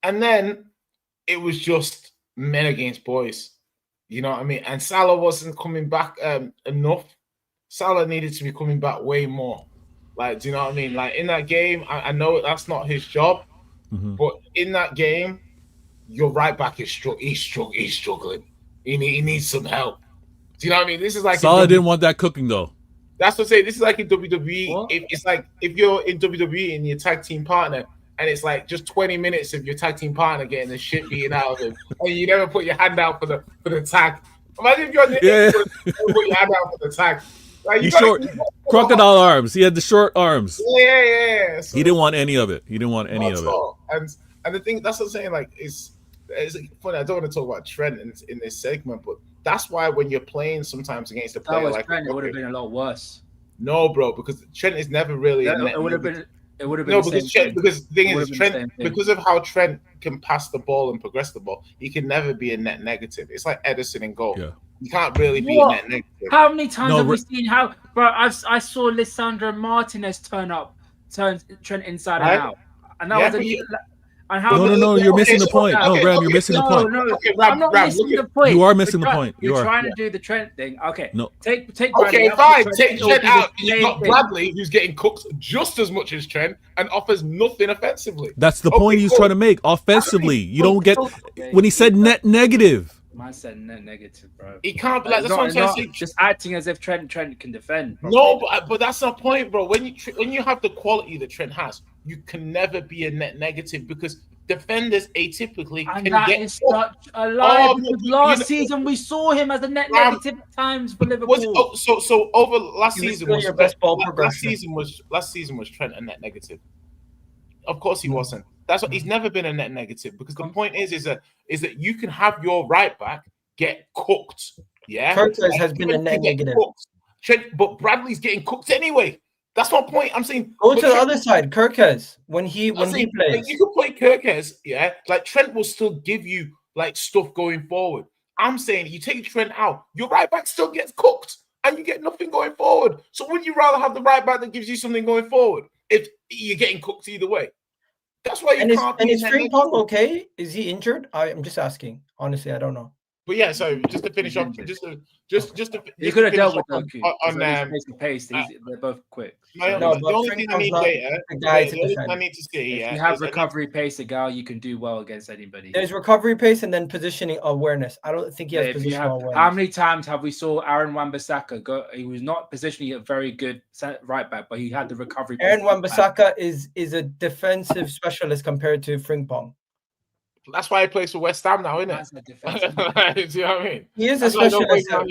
And then it was just men against boys. You know what I mean? And Salah wasn't coming back enough. Salah needed to be coming back way more. Like, do you know what I mean? Like, in that game, I know that's not his job, but in that game, your right back is struggling. He needs some help. Do you know what I mean? This is like Salah didn't want that cooking though. That's what I'm saying. This is like in WWE. It's like if you're in WWE and your tag team partner, and it's like just 20 minutes of your tag team partner getting the shit beaten out of him, and you never put your hand out for the tag. Imagine if you're put your hand out for the tag. Like, he's short, crocodile arms. He had the short arms. Yeah. So, he didn't want any of it. And the thing, that's what I'm saying. Like, it's funny. I don't want to talk about Trent in this segment, but that's why when you're playing sometimes against a player like Trent, it would have been a lot worse. No, bro, because Trent is never really. It would have been. No, because the thing is, Trent, because of how Trent can pass the ball and progress the ball, he can never be a net negative. It's like Edison in goal. Yeah. You can't really be a net negative. How many times have we seen bro? I saw Lisandro Martinez turn Trent inside and out, and that was And how No, you're missing the so- point. No, okay, Ram, okay, you're missing the No, point. no, Okay, I'm not Ram, missing look the point. You are missing the point. You're You are. trying to do the Trent thing. Okay, No. take Okay, Bradley out, fine. put Take it'll Trent be the out. You've same got thing. Bradley, who's getting cooked just as much as Trent and offers nothing offensively. That's the Okay, point he's cool. trying to make. Offensively, you don't get when he said net negative. Man said net negative, bro. He can't. Like, that's what I'm Not saying. just acting as if Trent can defend. No, but that's the point, bro. When you have the quality that Trent has, you can never be a net negative because defenders atypically And can that get is such a lie Oh, because you last know- season we saw him as a net Ram- negative at times for Liverpool. so over last He was season still was your best ball last progression. season was Trent a net negative. Of course he wasn't. That's what he's never been a net negative because the point is that you can have your right back get cooked. Yeah, Curtis has been a Trent net can get negative. cooked. Trent, but Bradley's getting cooked anyway. That's my point. I'm saying Go but to the Trent- other side. Kirkes, when he I'm saying, plays. you can play Kirkes, yeah. Like Trent will still give you like stuff going forward. I'm saying you take Trent out, your right back still gets cooked, and you get nothing going forward. So would you rather have the right back that gives you something going forward if you're getting cooked either way? That's why you And is can't. be in that Frimpong negative. okay? Is he injured? I'm just asking. Honestly, I don't know. But yeah, so just to finish off, You could have dealt with on, Doku. on Pace and pace. They're both quick. no, No, the but only thing I Frimpong's need not later, the guy to the only thing defend. I need to see, If yeah, you have is I need- recovery pace, a gal, you can do well against anybody. There's recovery pace and then positioning awareness. I don't think he has If you have, positional awareness. how many times have we saw Aaron Wan-Bissaka go? He was not positionally a very good right back, but he had the recovery. Aaron pace. Wan-Bissaka is a defensive specialist compared to Frimpong. That's why he plays for West Ham now, isn't That's it? a defensive. Do you know what I mean? He is a That's why I don't specialist. bring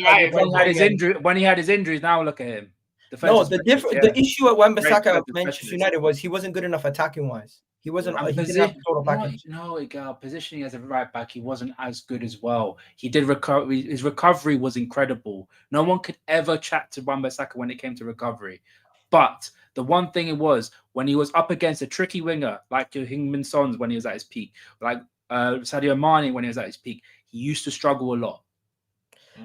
Man United. When he had his injuries, now look at him. No, Defensive the specialist, the issue at Wan-Bissaka Very at good Manchester specialist. United was he wasn't good enough attacking wise. He wasn't. And He didn't have the total package. No, Gal, positioning as a right back, he wasn't as good as well. He did recover. His recovery was incredible. No one could ever chat to Wan-Bissaka when it came to recovery. But the one thing it was when he was up against a tricky winger like Heung-min Son's when he was at his peak, like Sadio Mane when he was at his peak, he used to struggle a lot.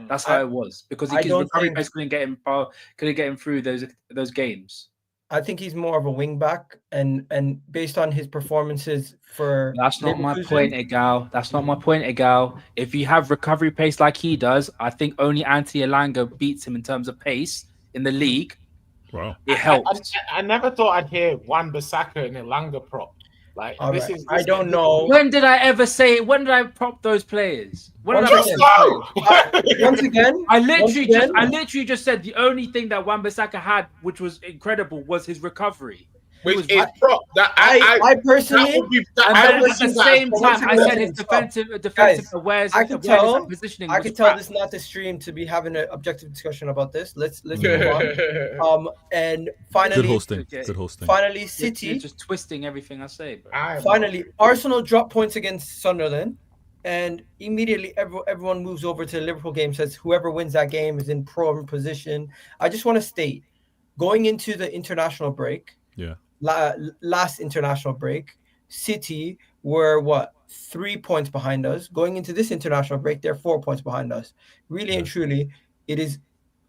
That's how it was because his recovery pace couldn't get him through those games. I think he's more of a wing back, and based on his performances for That's not my point, Egal. That's not my point, Egal. If you have recovery pace like he does, I think only Anthony Elanga beats him in terms of pace in the league. Wow, it helped. I never thought I'd hear Wan-Bissaka and Elanga prop. Like this is. I don't know. When did I ever say? When did I prop those players? When did Just now. Once again, I literally just said the only thing that Wan-Bissaka had, which was incredible, was his recovery. Which is prop. That I personally, at the same time, I said his defensive awareness. I could tell. Positioning. I could tell this is not the stream to be having an objective discussion about this. Let's move on. And finally, good hosting. Finally, City. You're just twisting everything I say, bro. Finally, Arsenal dropped points against Sunderland, and immediately everyone moves over to the Liverpool game. Says whoever wins that game is in prime position. I just want to state, going into the international break. Yeah. Last international break, City were 3 points behind us. Going into this international break, they're 4 points behind us. Really and truly, it is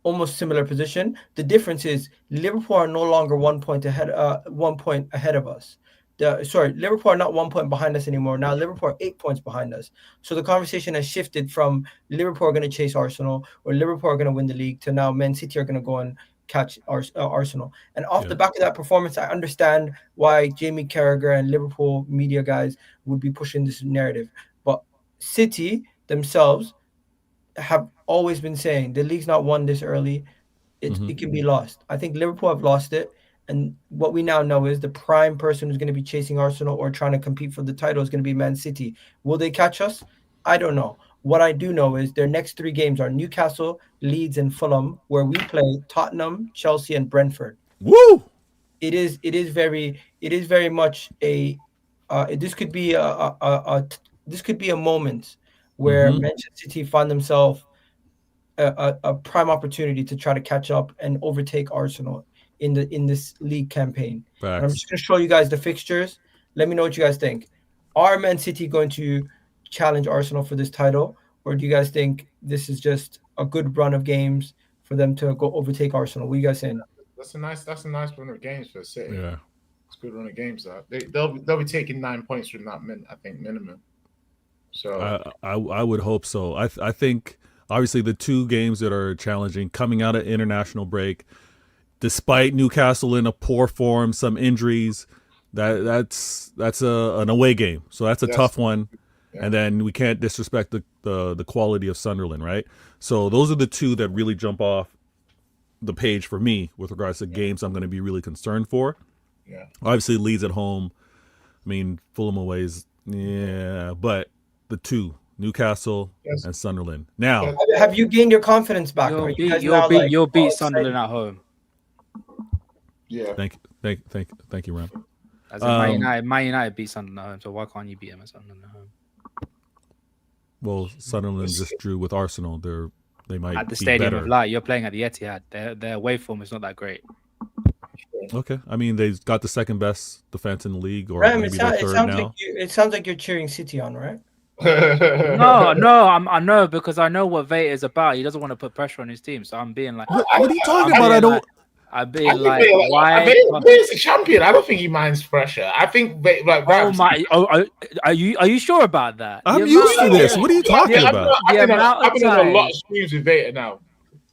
almost similar position. The difference is Liverpool are no longer 1 point ahead. 1 point ahead of us. Liverpool are not 1 point behind us anymore. Now Liverpool are 8 points behind us. So the conversation has shifted from Liverpool are going to chase Arsenal or Liverpool are going to win the league to now Man City are going to go and catch Arsenal. And off the back of that performance, I understand why Jamie Carragher and Liverpool media guys would be pushing this narrative. But City themselves have always been saying the league's not won this early. It can be lost. I think Liverpool have lost it. And what we now know is the prime person who's going to be chasing Arsenal or trying to compete for the title is going to be Man City. Will they catch us? I don't know. What I do know is their next 3 games are Newcastle, Leeds, and Fulham, where we play Tottenham, Chelsea, and Brentford. Woo! It is very much a this could be a moment where Manchester City find themselves a prime opportunity to try to catch up and overtake Arsenal in this league campaign. And I'm just going to show you guys the fixtures. Let me know what you guys think. Are Man City going to challenge Arsenal for this title, or do you guys think this is just a good run of games for them to go overtake Arsenal? What are you guys saying? That's a nice run of games for City. Yeah. It's a good run of games. They'll be taking 9 points from that I think minimum. So I would hope so. I think obviously the two games that are challenging coming out of international break, despite Newcastle in a poor form, some injuries, that's an away game. So that's a tough one. Yeah. And then we can't disrespect the quality of Sunderland, right? So those are the two that really jump off the page for me with regards to games I'm going to be really concerned for. Yeah. Obviously Leeds at home. I mean, Fulham away is but the two, Newcastle and Sunderland. Now, have you gained your confidence back? You'll beat Sunderland at home. Yeah. Thank you, Ram. As in Man United beat Sunderland at home, so why can't you beat them at Sunderland at home? Well, Sunderland just drew with Arsenal. They might at the be Stadium better. of Light. You're playing at the Etihad. Their away form is not that great. Okay, I mean they've got the second best defense in the league, or Ram, maybe they're third now. It sounds like you're cheering City on, right? No, I know because I know what Veta is about. He doesn't want to put pressure on his team, so I'm being like, what are you talking about? I'm being like, why? Veta's a champion. I don't think he minds pressure. I think are you sure about that? I'm used to this. What are you talking about? I've been on a lot of streams with Veta now.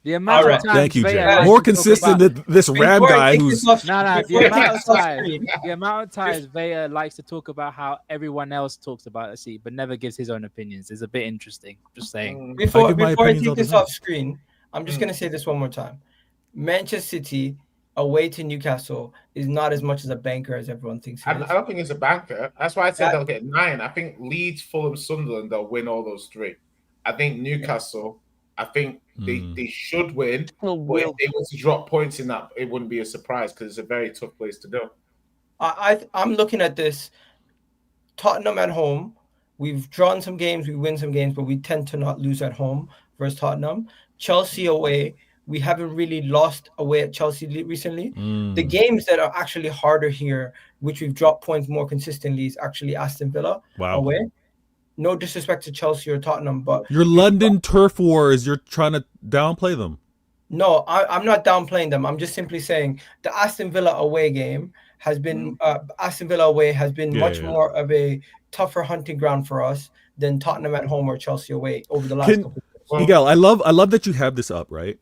The amount of times thank you, Jay. More consistent than this Ram guy who's the amount of times Veta likes to talk about how everyone else talks about the seat, but never gives his own opinions. It's a bit interesting. Just saying. Before I take this off screen, I'm just gonna say this one more time. Manchester City away to Newcastle is not as much as a banker as everyone thinks it is. I don't think it's a banker. That's why I said they'll get 9. I think Leeds, Fulham, Sunderland, they'll win all those 3. I think Newcastle, I think they should win. But if they were to drop points in that, it wouldn't be a surprise because it's a very tough place to go. I'm looking at this. Tottenham at home. We've drawn some games, we win some games, but we tend to not lose at home versus Tottenham. Chelsea away. We haven't really lost away at Chelsea recently. The games that are actually harder here, which we've dropped points more consistently, is actually Aston Villa away. No disrespect to Chelsea or Tottenham, but your London turf wars, you're trying to downplay them. No, I'm not downplaying them. I'm just simply saying the Aston Villa away game has been much more of a tougher hunting ground for us than Tottenham at home or Chelsea away over the last couple of years. Miguel, I love that you have this up, right?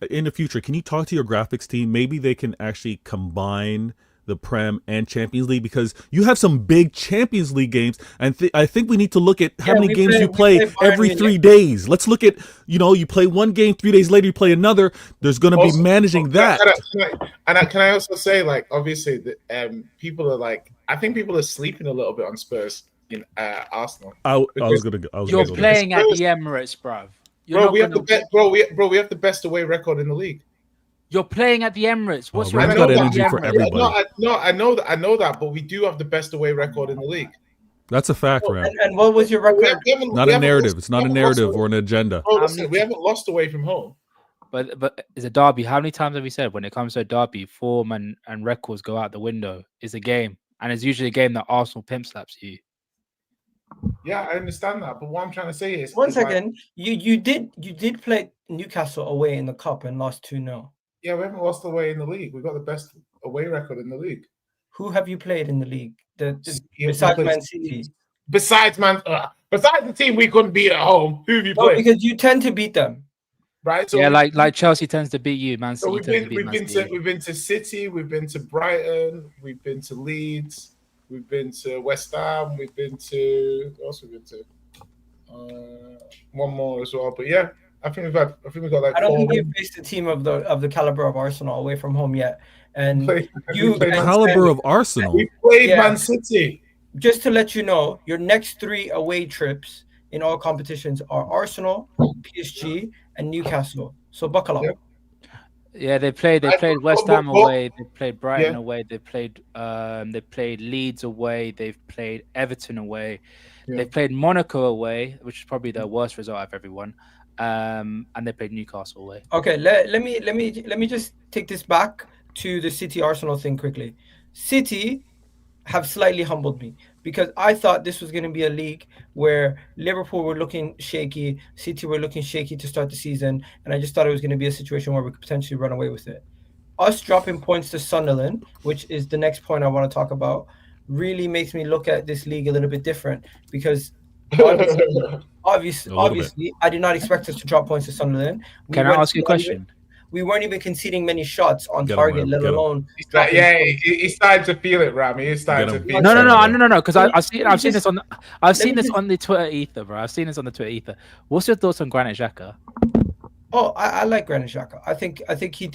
In the future, can you talk to your graphics team? Maybe they can actually combine the Prem and Champions League because you have some big Champions League games, and I think we need to look at how many games you play every 3 days. Let's look at, you play one game, 3 days later you play another. There's going to be managing that. Can I also say, like, obviously, people are like, I think people are sleeping a little bit on Spurs in Arsenal. You're playing at the Emirates, bruv. We have the best away record in the league. You're playing at the Emirates. What's your got energy for everybody? I know that, but we do have the best away record in the league. That's a fact, Ram. And what was your record? Not a narrative. It's not a narrative or an agenda. Bro, listen, we haven't lost away from home. But it's a derby. How many times have we said when it comes to a derby, form and records go out the window? It's a game, and it's usually a game that Arsenal pimp slaps you. Yeah, I understand that, but what I'm trying to say is... One second. You did play Newcastle away in the cup and lost 2-0. Yeah, we haven't lost away in the league. We've got the best away record in the league. Who have you played in the league? Besides Man City? Besides the team we couldn't beat at home, who have you played? Because you tend to beat them. Right? So like Chelsea tends to beat you, Man City. So we've been to City, we've been to Brighton, we've been to Leeds, we've been to West Ham, we've been to... What else have we been to? One more as well. But yeah, I think we've got like... I don't think you've faced a team of the caliber of Arsenal away from home yet. And the caliber of Arsenal. We played Man City. Just to let you know, your next 3 away trips in all competitions are Arsenal, PSG, and Newcastle. So buckle up. Yeah, they played West Ham away, they played Brighton away, they played Leeds away, they've played Everton away, they played Monaco away, which is probably their worst result out of everyone. And they played Newcastle away. Okay, let me just take this back to the City Arsenal thing quickly. City have slightly humbled me because I thought this was going to be a league where Liverpool were looking shaky, City were looking shaky to start the season, and I just thought it was going to be a situation where we could potentially run away with it. us dropping points to Sunderland, which is the next point I want to talk about, really makes me look at this league a little bit different because obviously, I did not expect us to drop points to Sunderland. Can I ask you a question? We weren't even conceding many shots on Get him, target, Ram, let get him. alone. He's starting to feel it, Ram. He's starting to feel it. No. Because I've seen this on the Twitter ether, bro. I've seen this on the Twitter ether. What's your thoughts on Granit Xhaka? Oh, I like Granit Xhaka. I think he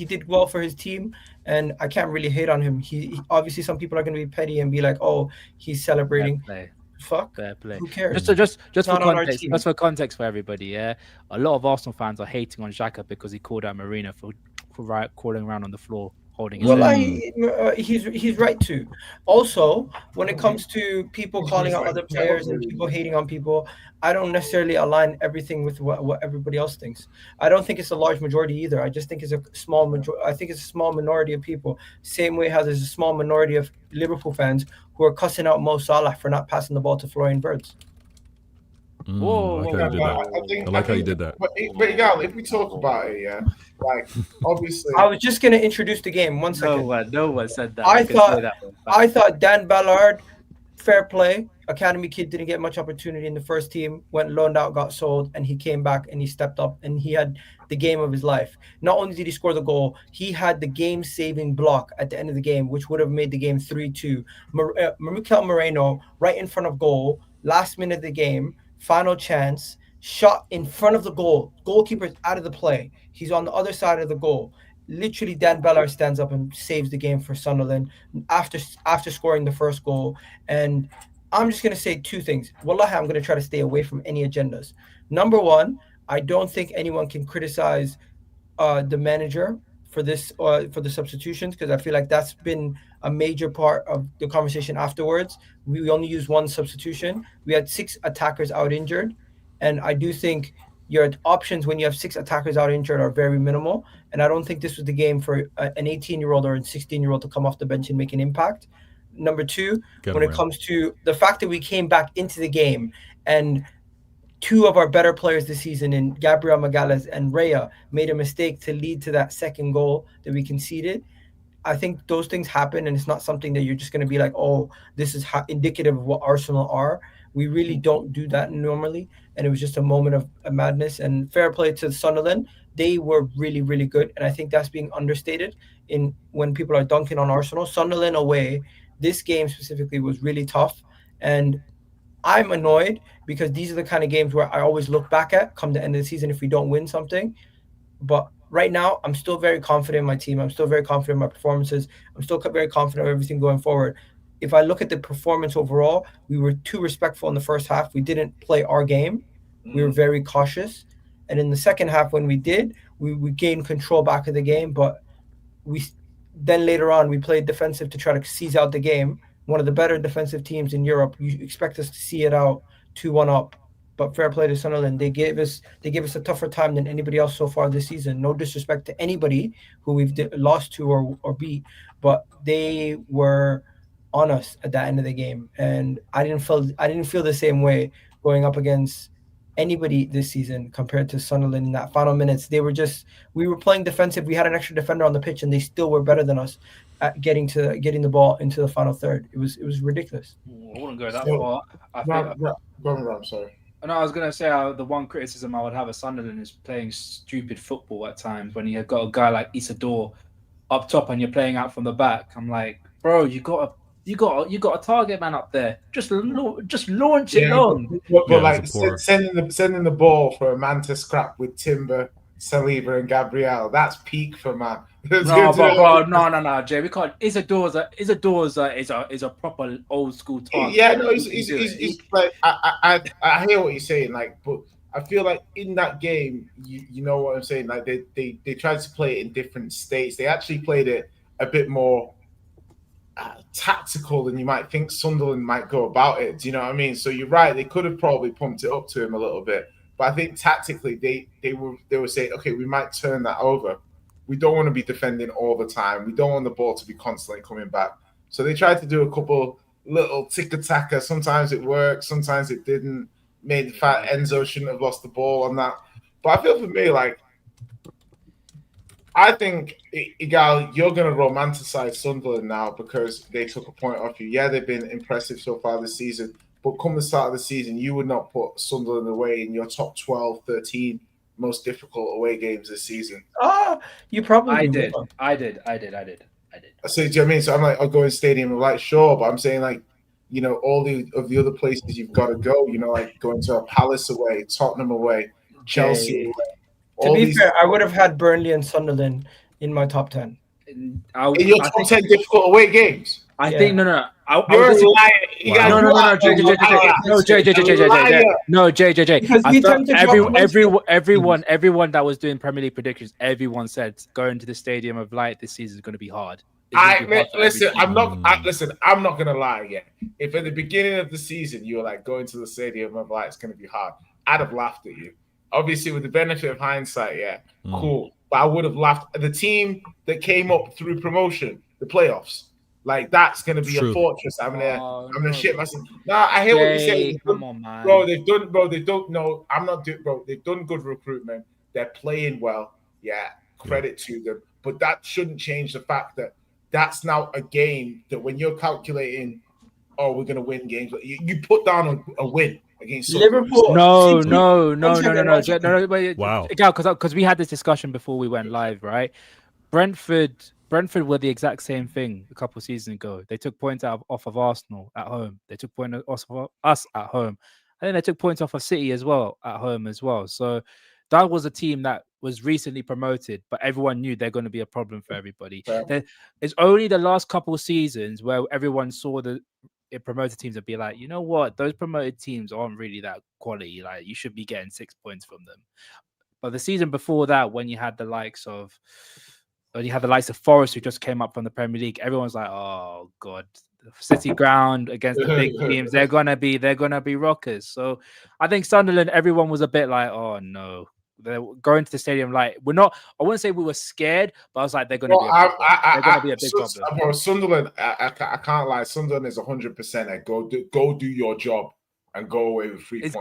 did well for his team, and I can't really hate on him. He obviously, some people are going to be petty and be like, "Oh, he's celebrating." Fuck. Fair play. Who cares? Just for context, just for context for everybody, yeah. A lot of Arsenal fans are hating on Xhaka because he called out Marina for crawling around on the floor holding his head. He's right too. Also, when it comes to people calling out other players and people hating on people, I don't necessarily align everything with what everybody else thinks. I don't think it's a large majority either. I just think it's a small majority. I think it's a small minority of people. Same way how there's a small minority of Liverpool fans who are cussing out Mo Salah for not passing the ball to Florian Wirtz. I like how you did that. But Gal, if we talk about it, yeah, like obviously, I was just gonna introduce the game. 1 second. No one said that. I thought Dan Ballard, fair play. Academy kid didn't get much opportunity in the first team. Went loaned out, got sold, and he came back and he stepped up and he had the game of his life. Not only did he score the goal, he had the game-saving block at the end of the game, which would have made the game 3-2. Mikel Moreno right in front of goal, last minute of the game. Final chance, shot in front of the goal. Goalkeeper's out of the play. He's on the other side of the goal. Literally, Dan Ballard stands up and saves the game for Sunderland after scoring the first goal. And I'm just going to say two things. Wallahi, I'm going to try to stay away from any agendas. Number one, I don't think anyone can criticize the manager for this for the substitutions, because I feel like that's been a major part of the conversation afterwards. We only used one substitution. We had 6 attackers out injured, and I do think your options when you have 6 attackers out injured are very minimal. And I don't think this was the game for an 18-year-old or a 16-year-old to come off the bench and make an impact. Number two, when it comes to the fact that we came back into the game and 2 of our better players this season in Gabriel Magalhaes and Raya made a mistake to lead to that second goal that we conceded. I think those things happen, and it's not something that you're just going to be like, oh, this is indicative of what Arsenal are. We really don't do that normally, and it was just a moment of madness. And fair play to Sunderland. They were really, really good, and I think that's being understated in when people are dunking on Arsenal. Sunderland away, this game specifically was really tough, and I'm annoyed because these are the kind of games where I always look back at come the end of the season if we don't win something. But right now, I'm still very confident in my team. I'm still very confident in my performances. I'm still very confident of everything going forward. If I look at the performance overall, we were too respectful in the first half. We didn't play our game. We were very cautious. And in the second half, when we did, we gained control back of the game. But then later on, we played defensive to try to seize out the game. One of the better defensive teams in Europe. You expect us to see it out 2-1 up. But fair play to Sunderland. They gave us a tougher time than anybody else so far this season. No disrespect to anybody who we've lost to or beat, but they were on us at the end of the game. And I didn't feel the same way going up against anybody this season compared to Sunderland in that final minutes. We were playing defensive. We had an extra defender on the pitch, and they still were better than us at getting the ball into the final third. It was ridiculous. I wouldn't go that far. Go on, Ram, sorry. And I was going to say the one criticism I would have of Sunderland is playing stupid football at times when you have got a guy like Isidore up top and you're playing out from the back. I'm like, bro, you got a target man up there. Just launch it long. But sending the ball for a man to scrap with Timber, Saliba, and Gabriel. That's peak for man. No, Jay. We can't. Isadore's is a proper old school target. Yeah, no, he's like I hear what you're saying, like, but I feel like in that game, you know what I'm saying. Like they tried to play it in different states. They actually played it a bit more tactical than you might think Sunderland might go about it. Do you know what I mean? So you're right. They could have probably pumped it up to him a little bit, but I think tactically they were saying, okay, we might turn that over. We don't want to be defending all the time. We don't want the ball to be constantly coming back. So they tried to do a couple little tick-a-tacker. Sometimes it worked. Sometimes it didn't. Made the fact Enzo shouldn't have lost the ball on that. But I feel for me, like, I think, Igal, you're going to romanticize Sunderland now because they took a point off you. Yeah, they've been impressive so far this season, but come the start of the season, you would not put Sunderland away in your top 12, 13 most difficult away games this season. You probably I did. will. I did. So, do you know what I mean? So I'm like, I'll go in Stadium of Light, sure, but I'm saying like, all the other places you've got to go, like going to a Palace away, Tottenham away, Chelsea away. To be fair, I would have had Burnley and Sunderland in my top 10. In your top 10 difficult away games? I think no. You're a liar. No, JJ. Everyone that was doing Premier League predictions, everyone said going to the Stadium of Light this season is going to be hard. Listen, I'm not gonna lie. Yeah, if at the beginning of the season you were like going to the Stadium of Light, it's gonna be hard, I'd have laughed at you. Obviously, with the benefit of hindsight, cool. But I would have laughed at the team that came up through promotion, the playoffs. Like that's gonna be a fortress. I'm gonna shit myself. Nah, I hear what you're saying. Come on, man. They've done. No, I'm not doing. Bro, they've done good recruitment. They're playing well. Yeah, credit to them. But that shouldn't change the fact that that's now a game that when you're calculating, we're gonna win games. You put down a win against Liverpool. No. Wait, wow. Because we had this discussion before we went live, right? Brentford were the exact same thing a couple of seasons ago. They took points off of Arsenal at home. They took points off of us at home. I think they took points off of City as well at home as well. So that was a team that was recently promoted, but everyone knew they're going to be a problem for everybody. It's only the last couple of seasons where everyone saw the promoted teams and be like, you know what, those promoted teams aren't really that quality. Like you should be getting 6 points from them. But the season before that, when you had the likes of Forest who just came up from the Premier League, everyone's like, oh god, City ground against the big teams, they're gonna be rockers. So I think Sunderland, everyone was a bit like, oh no. They're going to the Stadium like I wouldn't say we were scared, but I was like, they're going to be a big problem. Bro, Sunderland, I can't lie. Sunderland is 100%. Go do your job and go away with 3 points.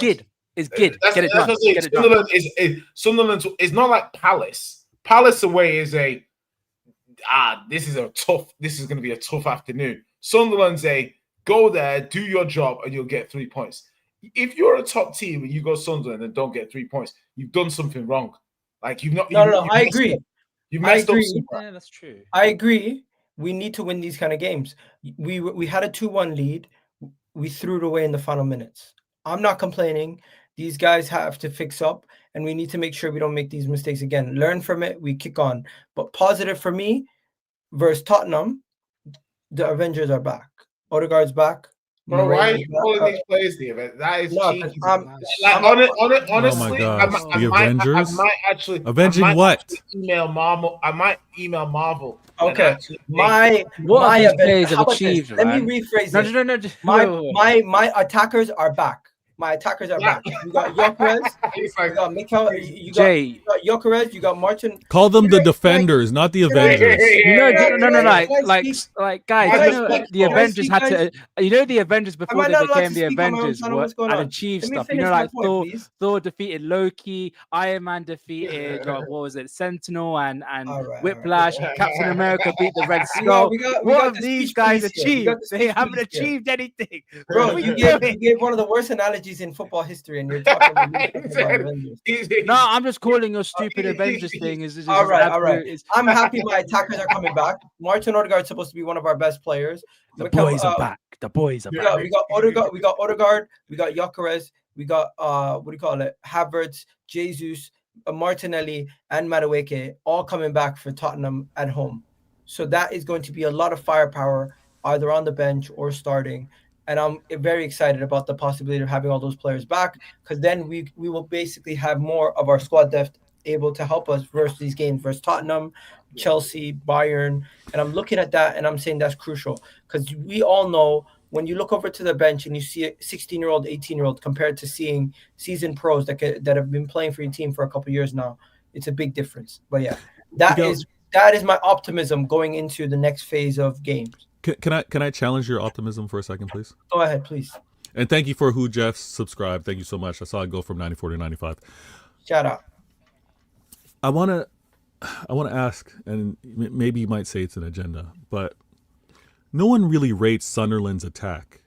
It's good. Get it done. Sunderland is not like Palace. Palace away is this is going to be a tough afternoon. Sunderland's go there, do your job, and you'll get 3 points. If you're a top team and you go Sunderland and don't get 3 points, you've done something wrong. Like you've not. I agree. You've messed up. Yeah, that's true. I agree. We need to win these kind of games. We had a 2-1 lead. We threw it away in the final minutes. I'm not complaining. These guys have to fix up, and we need to make sure we don't make these mistakes again. Learn from it. We kick on. But positive for me, versus Tottenham, the Avengers are back. Odegaard's back. Bro, why are you calling these players the event? That is cheeky. Honestly, the Avengers. I might actually avenging what? I might email Marvel. Okay, my players have achieved. Let me rephrase it. No. My attackers are back. My attackers are back. You got Gyökeres, you got Mikel, you got Gyökeres, you got Martin. Call them the defenders, not the Avengers. Like guys, the Avengers had to. The Avengers before they became the Avengers had achieved stuff. Like Thor defeated Loki, Iron Man defeated what was it, Sentinel and Whiplash. Captain America beat the Red Skull. What have these guys achieved? They haven't achieved anything. Bro, you gave one of the worst analogies in football history, and you're talking about Avengers. No, I'm just calling your stupid Avengers thing. All right. I'm happy my attackers are coming back. Martin Odegaard is supposed to be one of our best players. The boys are back. We got Odegaard. We got Gyökeres. We got Havertz, Jesus, Martinelli, and Madueke all coming back for Tottenham at home. So that is going to be a lot of firepower, either on the bench or starting. And I'm very excited about the possibility of having all those players back, because then we will basically have more of our squad depth able to help us versus these games versus Tottenham, Chelsea, Bayern. And I'm looking at that and I'm saying that's crucial, because we all know when you look over to the bench and you see a 16-year-old, 18-year-old compared to seeing seasoned pros that have been playing for your team for a couple of years now, it's a big difference. But yeah, that is my optimism going into the next phase of games. Can I challenge your optimism for a second, please? Go ahead, please. And thank you for who Jeff subscribed. Thank you so much. I saw it go from 94 to 95. Shout out. I want to I want to ask, and maybe you might say it's an agenda, but no one really rates Sunderland's attack.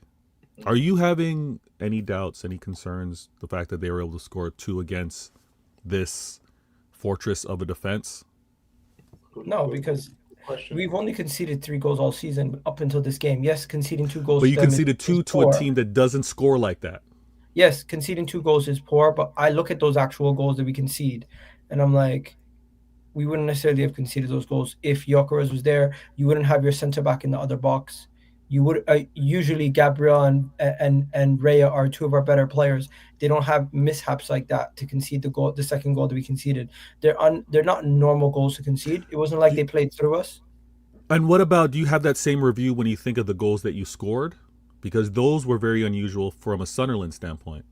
Are you having any doubts, any concerns, the fact that they were able to score 2 against this fortress of a defense? No, because we've only conceded 3 goals all season up until this game. Yes, conceding 2 goals. But you to them conceded is 2 to poor. a team that doesn't score like that. Yes, conceding 2 goals is poor, but I look at those actual goals that we concede, and I'm like, we wouldn't necessarily have conceded those goals if Gyökeres was there. You wouldn't have your centre back in the other box. You would usually Gabriel and Raya are 2 of our better players. They don't have mishaps like that to concede the second goal that we conceded. They're not normal goals to concede. It wasn't like they played through us. And what about, do you have that same review when you think of the goals that you scored? Because those were very unusual from a Sunderland standpoint.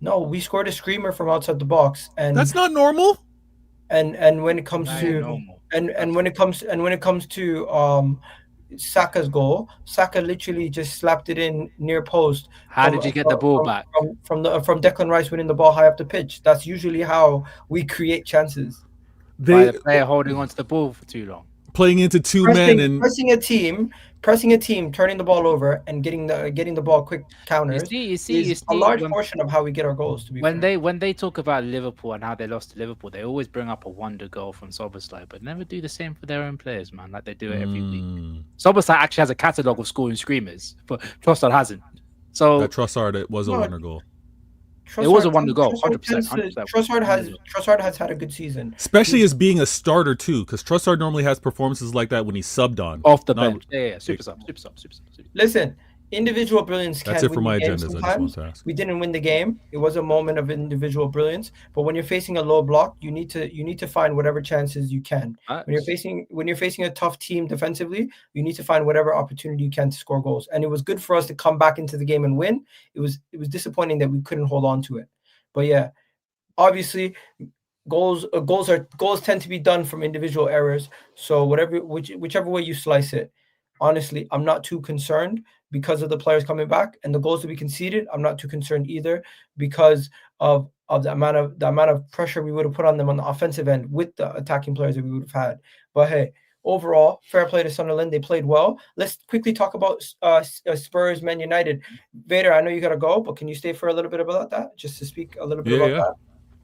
No, we scored a screamer from outside the box, and that's not normal. And when it comes to normal. and when it comes to Saka's goal, Saka literally just slapped it in near post. How did you get the ball back? From Declan Rice winning the ball high up the pitch. That's usually how we create chances. By the player holding onto the ball for too long. Playing into 2 men and pressing a team, turning the ball over and getting the ball quick counters. You see, a large portion of how we get our goals. To be when they talk about Liverpool and how they lost to Liverpool, they always bring up a wonder goal from Szoboszlai, but never do the same for their own players, man. Like they do it every week. Szoboszlai actually has a catalogue of scoring screamers, but Trossard hasn't. So that Trossard, it was a wonder goal. It was a wonder goal, 100%. Trossard has had a good season, especially as being a starter too, because Trossard normally has performances like that when he's subbed on off the bench. Yeah, super sub. Listen, individual brilliance. That's it for my agendas. I just want to ask. We didn't win the game. It was a moment of individual brilliance, but when you're facing a low block, you need to find whatever chances you can. When you're facing a tough team defensively, you need to find whatever opportunity you can to score goals. And it was good for us to come back into the game and win. It was disappointing that we couldn't hold on to it. But yeah, obviously, goals tend to be done from individual errors. So whichever way you slice it, honestly, I'm not too concerned because of the players coming back and the goals that we conceded. I'm not too concerned either because of the amount of pressure we would have put on them on the offensive end with the attacking players that we would have had. But hey, overall, fair play to Sunderland. They played well. Let's quickly talk about Spurs, Man United. Vader, I know you got to go, but can you stay for a little bit about that? Just to speak a little bit about that.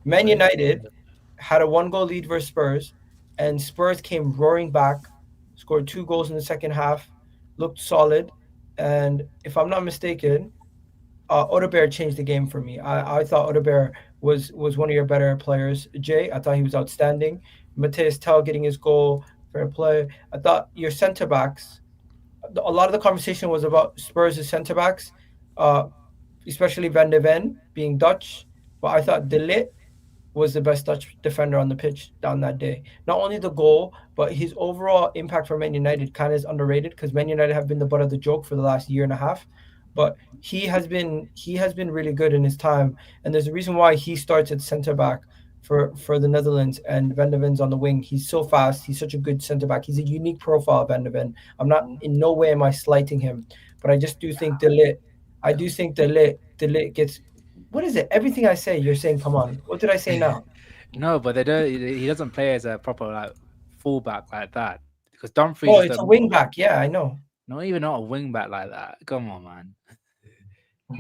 Man United had a 1-goal lead versus Spurs, and Spurs came roaring back, scored 2 goals in the second half, looked solid. And if I'm not mistaken, Odegaard changed the game for me. I thought Odegaard was one of your better players. Jay, I thought he was outstanding. Matthias Tell getting his goal, fair play. I thought your centre backs, a lot of the conversation was about Spurs' centre backs, especially Van de Ven being Dutch. But I thought De Ligt was the best Dutch defender on the pitch down that day. Not only the goal, but his overall impact for Man United kind of is underrated because Man United have been the butt of the joke for the last year and a half. But he has been really good in his time, and there's a reason why he starts at centre back for the Netherlands and Van de Ven's on the wing. He's so fast. He's such a good centre back. He's a unique profile, Van de Ven. I'm not in no way am I slighting him, but I just do think De Ligt gets. What is it? Everything I say, you're saying, come on. What did I say now? No, but he doesn't play as a proper fullback like that. Because Dumfries. Oh, it's a wing back. Yeah, I know. Not a wing back like that. Come on, man.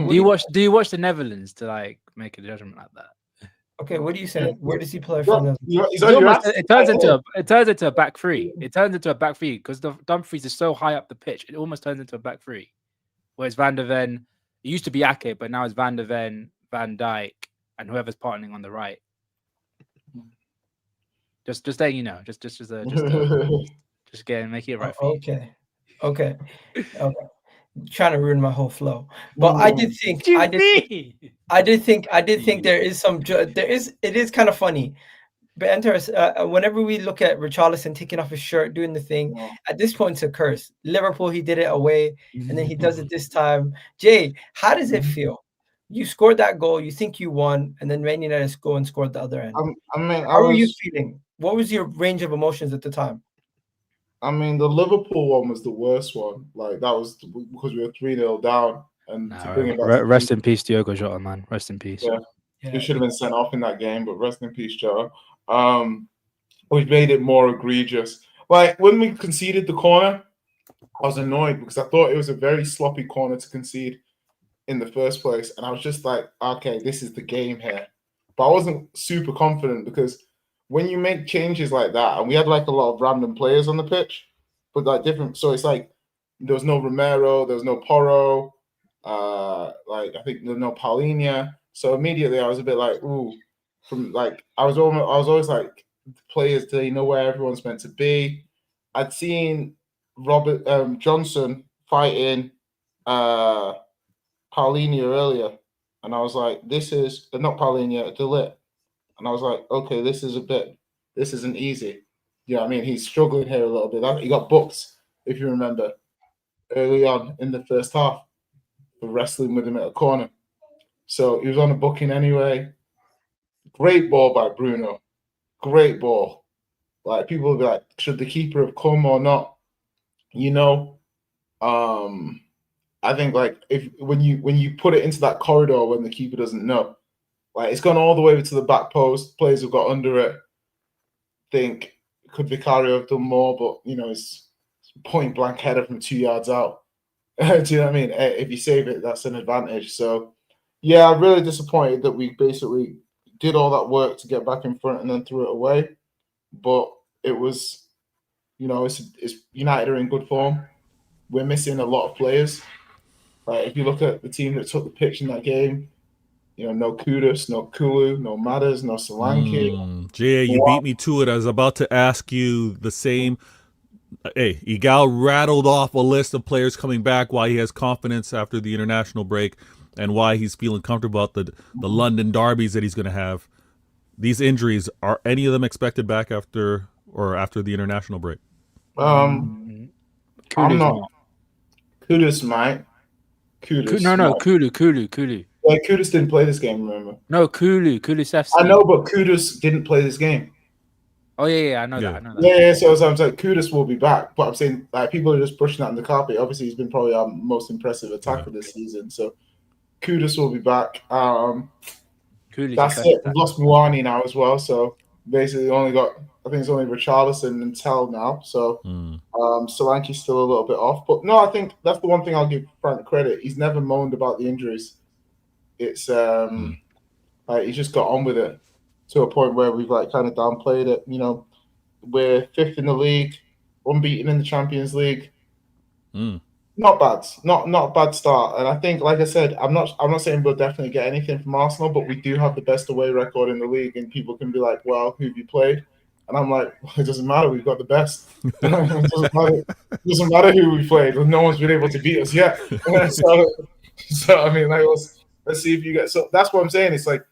Do you watch the Netherlands to make a judgment like that? Okay, what are you saying? Where does he play from? It turns into a back three. It turns into a back three because the Dumfries is so high up the pitch. It almost turns into a back three. Whereas Van de Ven, it used to be Ake, but now it's Van de Ven, Van Dijk, and whoever's partnering on the right. Just letting you know. Just make it right for you. Okay. Trying to ruin my whole flow, but I did think there is some. It is kind of funny. But whenever we look at Richarlison taking off his shirt, doing the thing, at this point it's a curse. Liverpool, he did it away, and then he does it this time. Jay, how does it feel? You scored that goal, you think you won, and then Man United go and scored the other end. How were you feeling? What was your range of emotions at the time? I mean, the Liverpool one was the worst one. That was because we were 3-0 down, and to bring it back. Rest in peace, Diogo Jota, man. Rest in peace. Yeah. He should have been sent off in that game, but rest in peace, Joe. But which made it more egregious. Like when we conceded the corner, I was annoyed because I thought it was a very sloppy corner to concede in the first place. And I was just like, okay, this is the game here. But I wasn't super confident because when you make changes like that, and we had like a lot of random players on the pitch, but like different. So it's like there was no Romero, there was no Porro, like I think there's no Paulinho. So immediately I was a bit like, ooh, from like I was always like, players, do they know where everyone's meant to be? I'd seen Robert Johnson fighting Paulinho earlier, and I was like, this is not Paulinho, Delit. And I was like, okay, this isn't easy. You know what I mean? He's struggling here a little bit. He got booked, if you remember, early on in the first half for wrestling with him at a corner. So he was on a booking anyway. Great ball by Bruno. Great ball. Like people will be like, should the keeper have come or not? You know, I think like when you put it into that corridor when the keeper doesn't know, like it's gone all the way to the back post. Players have got under it. Think could Vicario have done more, but you know it's point blank header from 2 yards out. Do you know what I mean? If you save it, that's an advantage. So yeah, I'm really disappointed that we basically did all that work to get back in front and then threw it away. But it was, you know, it's United are in good form. We're missing a lot of players. Like if you look at the team that took the pitch in that game, you know, no Kudus, no Kulu, no Matters, no Solanke. Jay, you beat me to it. I was about to ask you the same. Hey, Igal rattled off a list of players coming back, why he has confidence after the international break, and why he's feeling comfortable about the London derbies that he's going to have. These injuries, are any of them expected back after the international break? I'm not. Kudus might. Kulu. Yeah, Kudus didn't play this game, remember? No, Kulusevski. I know, but Kudus didn't play this game. Oh yeah, I know that. Yeah, so I'm saying Kudus will be back, but I'm saying like people are just pushing that in the carpet. Obviously, he's been probably our most impressive attacker this season. So Kudus will be back. That's it. We've lost Muani now as well. So basically, only got I think it's only Richarlison and Tell now. So Solanke's still a little bit off. But no, I think that's the one thing I'll give Frank credit. He's never moaned about the injuries. It's like he's just got on with it to a point where we've like kind of downplayed it. You know, we're 5th in the league, unbeaten in the Champions League. Not bad, not a bad start. And I think, like I said, I'm not saying we'll definitely get anything from Arsenal, but we do have the best away record in the league, and people can be like, "Well, who have you played?" And I'm like, well, "It doesn't matter. We've got the best. It doesn't matter who we played. No one's been able to beat us yet." so I mean, like, let's see if you get. So that's what I'm saying. It's like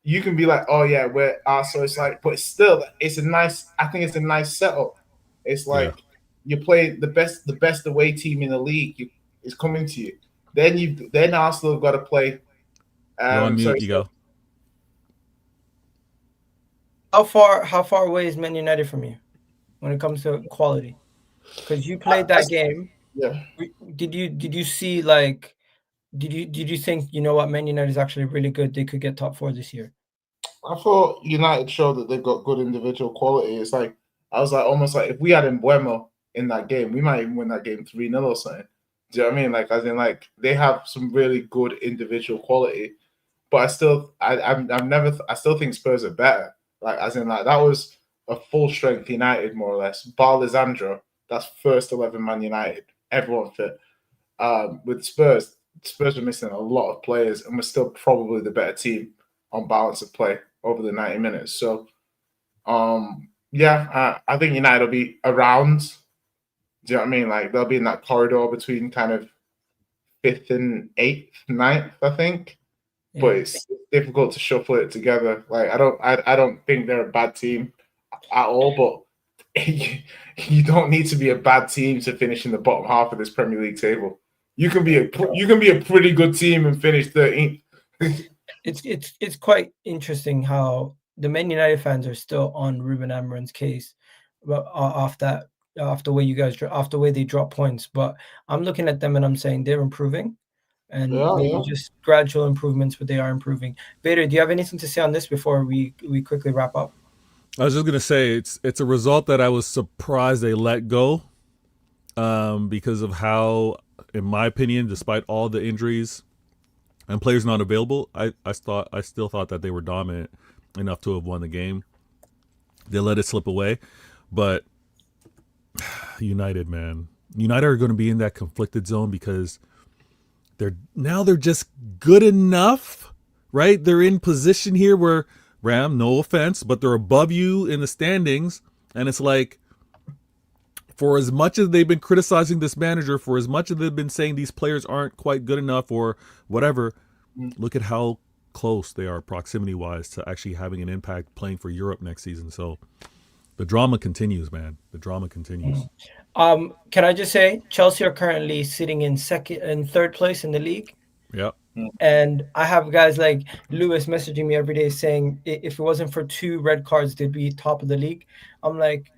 you can be like, "Oh yeah, we're Arsenal." It's like, but it's still, it's a nice. I think it's a nice setup. It's like. Yeah. You play the best away team in the league is coming to you. Then Arsenal have got to play. You're on mute, you go. How far away is Man United from you when it comes to quality? Because you played that game. Yeah. Did you see like? Did you think, you know what, Man United is actually really good? They could get top 4 this year. I thought United showed that they've got good individual quality. It's like I was like almost like if we had Mbeumo in that game, we might even win that game 3-0 or something. Do you know what I mean? Like, as in, like, they have some really good individual quality, but I still think Spurs are better. Like, as in, like, that was a full strength United, more or less. Bar Lisandro, that's first 11 Man United, everyone fit. With Spurs were missing a lot of players, and we're still probably the better team on balance of play over the 90 minutes. So, yeah, I think United will be around. Do you know what I mean? Like they'll be in that corridor between kind of 5th and 8th, 9th, I think. Yeah. But it's difficult to shuffle it together. Like I don't think they're a bad team at all. But you don't need to be a bad team to finish in the bottom half of this Premier League table. You can be a pretty good team and finish 13th. It's quite interesting how the Man United fans are still on Ruben Amorim's case off the way they drop points. But I'm looking at them and I'm saying they're improving, and just gradual improvements, but they are improving. Vader, do you have anything to say on this before we quickly wrap up? I was just gonna say it's a result that I was surprised they let go, because of how, in my opinion, despite all the injuries and players not available, I still thought that they were dominant enough to have won the game. They let it slip away, but United, man, United are going to be in that conflicted zone because they're just good enough, right? They're in position here where, Ram, no offense, but they're above you in the standings, and it's like, for as much as they've been criticizing this manager, for as much as they've been saying these players aren't quite good enough or whatever, look at how close they are proximity-wise to actually having an impact playing for Europe next season. So the drama continues, man. The drama continues. Can I just say, Chelsea are currently sitting in third place in the league. Yep. And I have guys like Lewis messaging me every day saying if it wasn't for 2 red cards, they'd be top of the league. I'm like,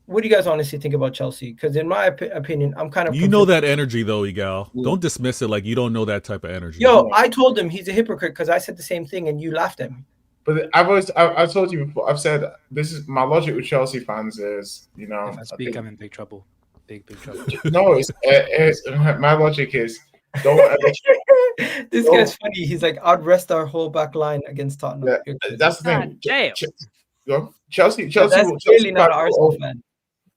what do you guys honestly think about Chelsea? Because in my opinion, I'm kind of know that energy though, Igal. Don't dismiss it like you don't know that type of energy. Yo, I told him he's a hypocrite because I said the same thing and you laughed at me. But I told you before. I've said this is my logic with Chelsea fans is, you know, If I speak, I'm in big trouble. Big trouble. No, it's my logic is don't. This guy's funny. He's like, I'd rest our whole back line against Tottenham. Yeah, that's the thing. Chelsea That's clearly not an Arsenal fan.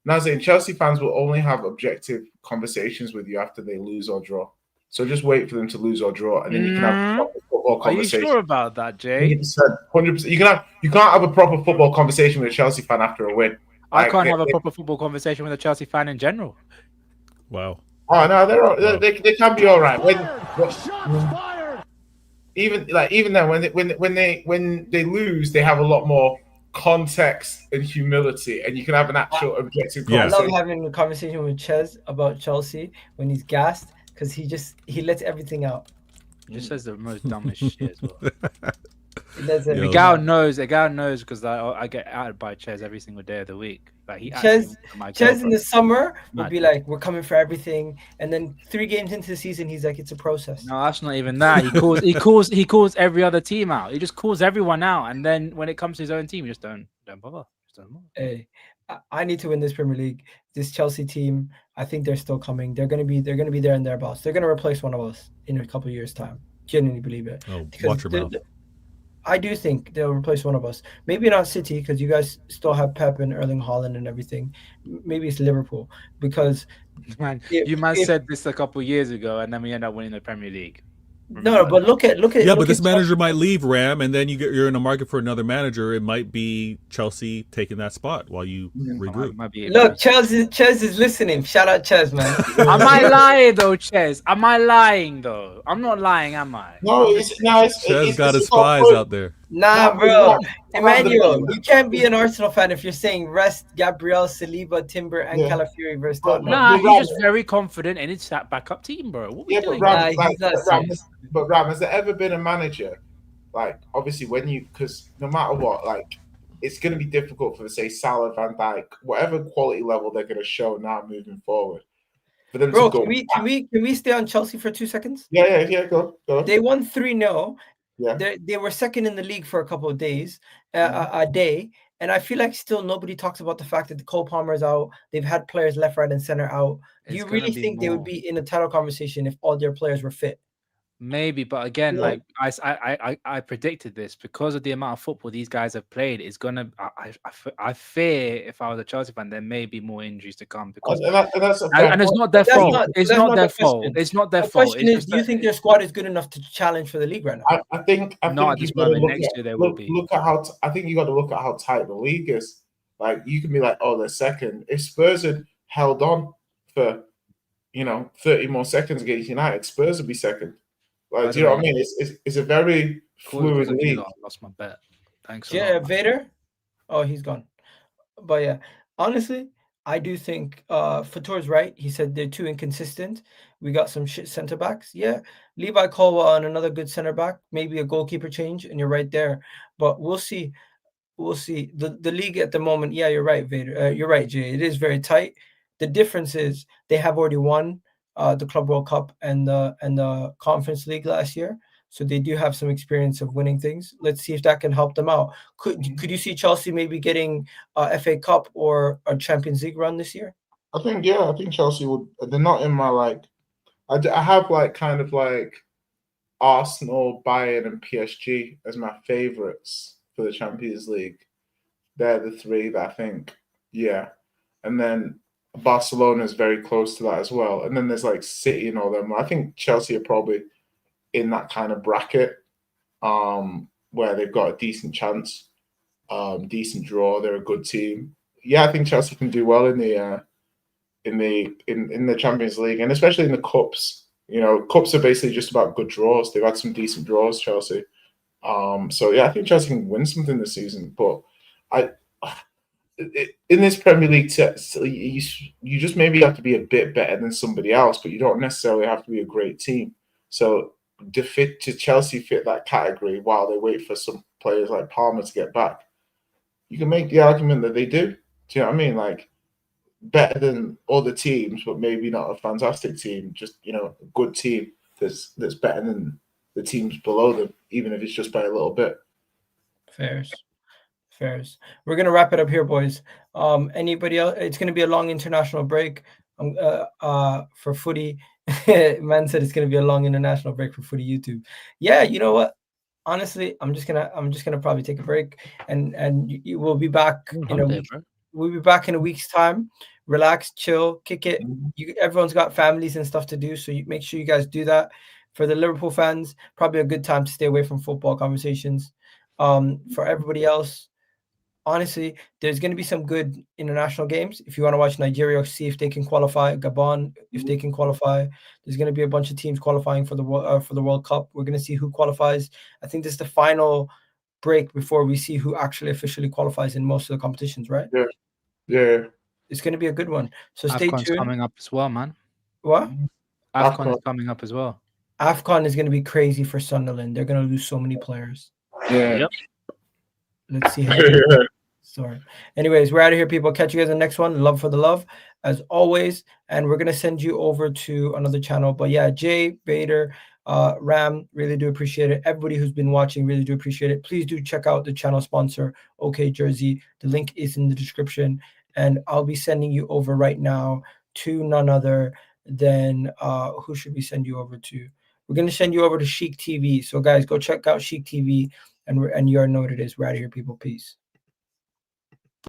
Now, saying Chelsea fans will only have objective conversations with you after they lose or draw. So just wait for them to lose or draw, and then you can have a proper football conversation. Are you sure about that, Jay? 100%. You can't have a proper football conversation with a Chelsea fan after a win. I can't have a proper football conversation with a Chelsea fan in general. Wow. Oh no, they can be all right. Even then, when they lose, they have a lot more context and humility, and you can have an actual objective conversation. I love having a conversation with Ches about Chelsea when he's gassed because he lets everything out. He just says the most dumbest shit as well. The guy knows because I get outed by Ches every single day of the week. Like Ches in the summer would be like, "We're coming for everything," and then 3 games into the season, he's like, "It's a process." No, that's not even that. He calls every other team out. He just calls everyone out, and then when it comes to his own team, he just don't bother. Hey, I need to win this Premier League. This Chelsea team, I think they're still coming. They're gonna be there and thereabouts. They're gonna replace one of us in a couple of years' time. Genuinely believe it. Oh, watch your mouth. I do think they'll replace one of us. Maybe not City because you guys still have Pep and Erling Haaland and everything. Maybe it's Liverpool because you said this a couple of years ago, and then we end up winning the Premier League. No, but look at but this manager might leave, Ram, and then you're in the market for another manager. It might be Chelsea taking that spot while you regroup. Look, Ches is listening. Shout out Ches, man. Am I lying though, Ches? Am I lying though? I'm not lying, am I? No, Ches got his spies out there. Nah, bro. Emmanuel, you can't be an Arsenal fan if you're saying rest Gabriel, Saliba, Timber, and Calafiori versus Tottenham. Nah, he's just very confident in his backup team, bro. What we doing? But Ram, has there ever been a manager, like, obviously because no matter what, like, it's going to be difficult for, say, Salah, Van Dijk, whatever quality level they're going to show now moving forward. For them to go can we stay on Chelsea for 2 seconds? Yeah, go. They won 3-0. Yeah. They were second in the league for a couple of days, a day. And I feel like still nobody talks about the fact that Cole Palmer's out. They've had players left, right, and center out. Do you really think they would be in a title conversation if all their players were fit? Maybe, but again, like I predicted this because of the amount of football these guys have played. It's gonna. I fear if I was a Chelsea fan, there may be more injuries to come because and it's not their fault. It's not their fault. It's not their fault. The question is, do you think their squad is good enough to challenge for the league right now? I think not at this moment. Next year they will be. Look at how I think you got to look at how tight the league is. Like you can be like, oh, they're second. If Spurs had held on for 30 more seconds against United, Spurs would be second. Like, do you know what I mean? It's a very fluid league. I lost my bet. Thanks. Yeah, Vader. Oh, he's gone. But yeah, honestly, I do think Fatur's right. He said they're too inconsistent. We got some shit center backs. Yeah, Levi Colwell and another good center back. Maybe a goalkeeper change, and you're right there. But we'll see. We'll see. The league at the moment. Yeah, you're right, Vader. You're right, Jay. It is very tight. The difference is they have already won the Club World Cup and the Conference League last year. so they do have some experience of winning things. Let's see if that can help them out. Could you see Chelsea maybe getting a FA Cup or a Champions League run this year? I think Chelsea would. They're not in my like. I have like kind of like Arsenal, Bayern, and PSG as my favorites for the Champions League. They're the three that I think, yeah. And then Barcelona is very close to that as well. And then there's like City and all them. I think Chelsea are probably in that kind of bracket, where they've got a decent chance, decent draw. They're a good team. Yeah, I think Chelsea can do well in the Champions League, and especially in the cups. You know, cups are basically just about good draws. They've had some decent draws, Chelsea. So yeah, I think Chelsea can win something this season. But in this Premier League, you just maybe have to be a bit better than somebody else, but you don't necessarily have to be a great team. So to Chelsea fit that category while they wait for some players like Palmer to get back, you can make the argument that they do. Do you know what I mean? Like, better than other teams, but maybe not a fantastic team. Just, you know, a good team that's better than the teams below them, even if it's just by a little bit. Fairs. We're gonna wrap it up here, boys. Anybody else? It's gonna be a long international break. For footy. Man said it's gonna be a long international break for footy YouTube. Yeah, you know what? Honestly, I'm just gonna probably take a break, and we'll be back in a week. We'll be back in a week's time. Relax, chill, kick it. Everyone's got families and stuff to do, so you make sure you guys do that. For the Liverpool fans, probably a good time to stay away from football conversations. For everybody else, honestly, there's going to be some good international games. If you want to watch Nigeria, see if they can qualify. Gabon, if they can qualify. There's going to be a bunch of teams qualifying for the World Cup. We're going to see who qualifies. I think this is the final break before we see who actually officially qualifies in most of the competitions, right? Yeah. It's going to be a good one. So stay AFCON's tuned. coming up as well, man. What? AFCON is coming up as well. AFCON is going to be crazy for Sunderland. They're going to lose so many players. Yeah. Yep. Let's see how. Sorry. Anyways, we're out of here, people. Catch you guys in the next one. Love for the love, as always. And we're going to send you over to another channel. But yeah, Jay, Bader, Ram, really do appreciate it. Everybody who's been watching, really do appreciate it. Please do check out the channel sponsor, OK Jersey. The link is in the description. And I'll be sending you over right now to none other than who should we send you over to? We're going to send you over to Chic TV. So guys, go check out Chic TV, and you already know what it is. We're out of here, people. Peace.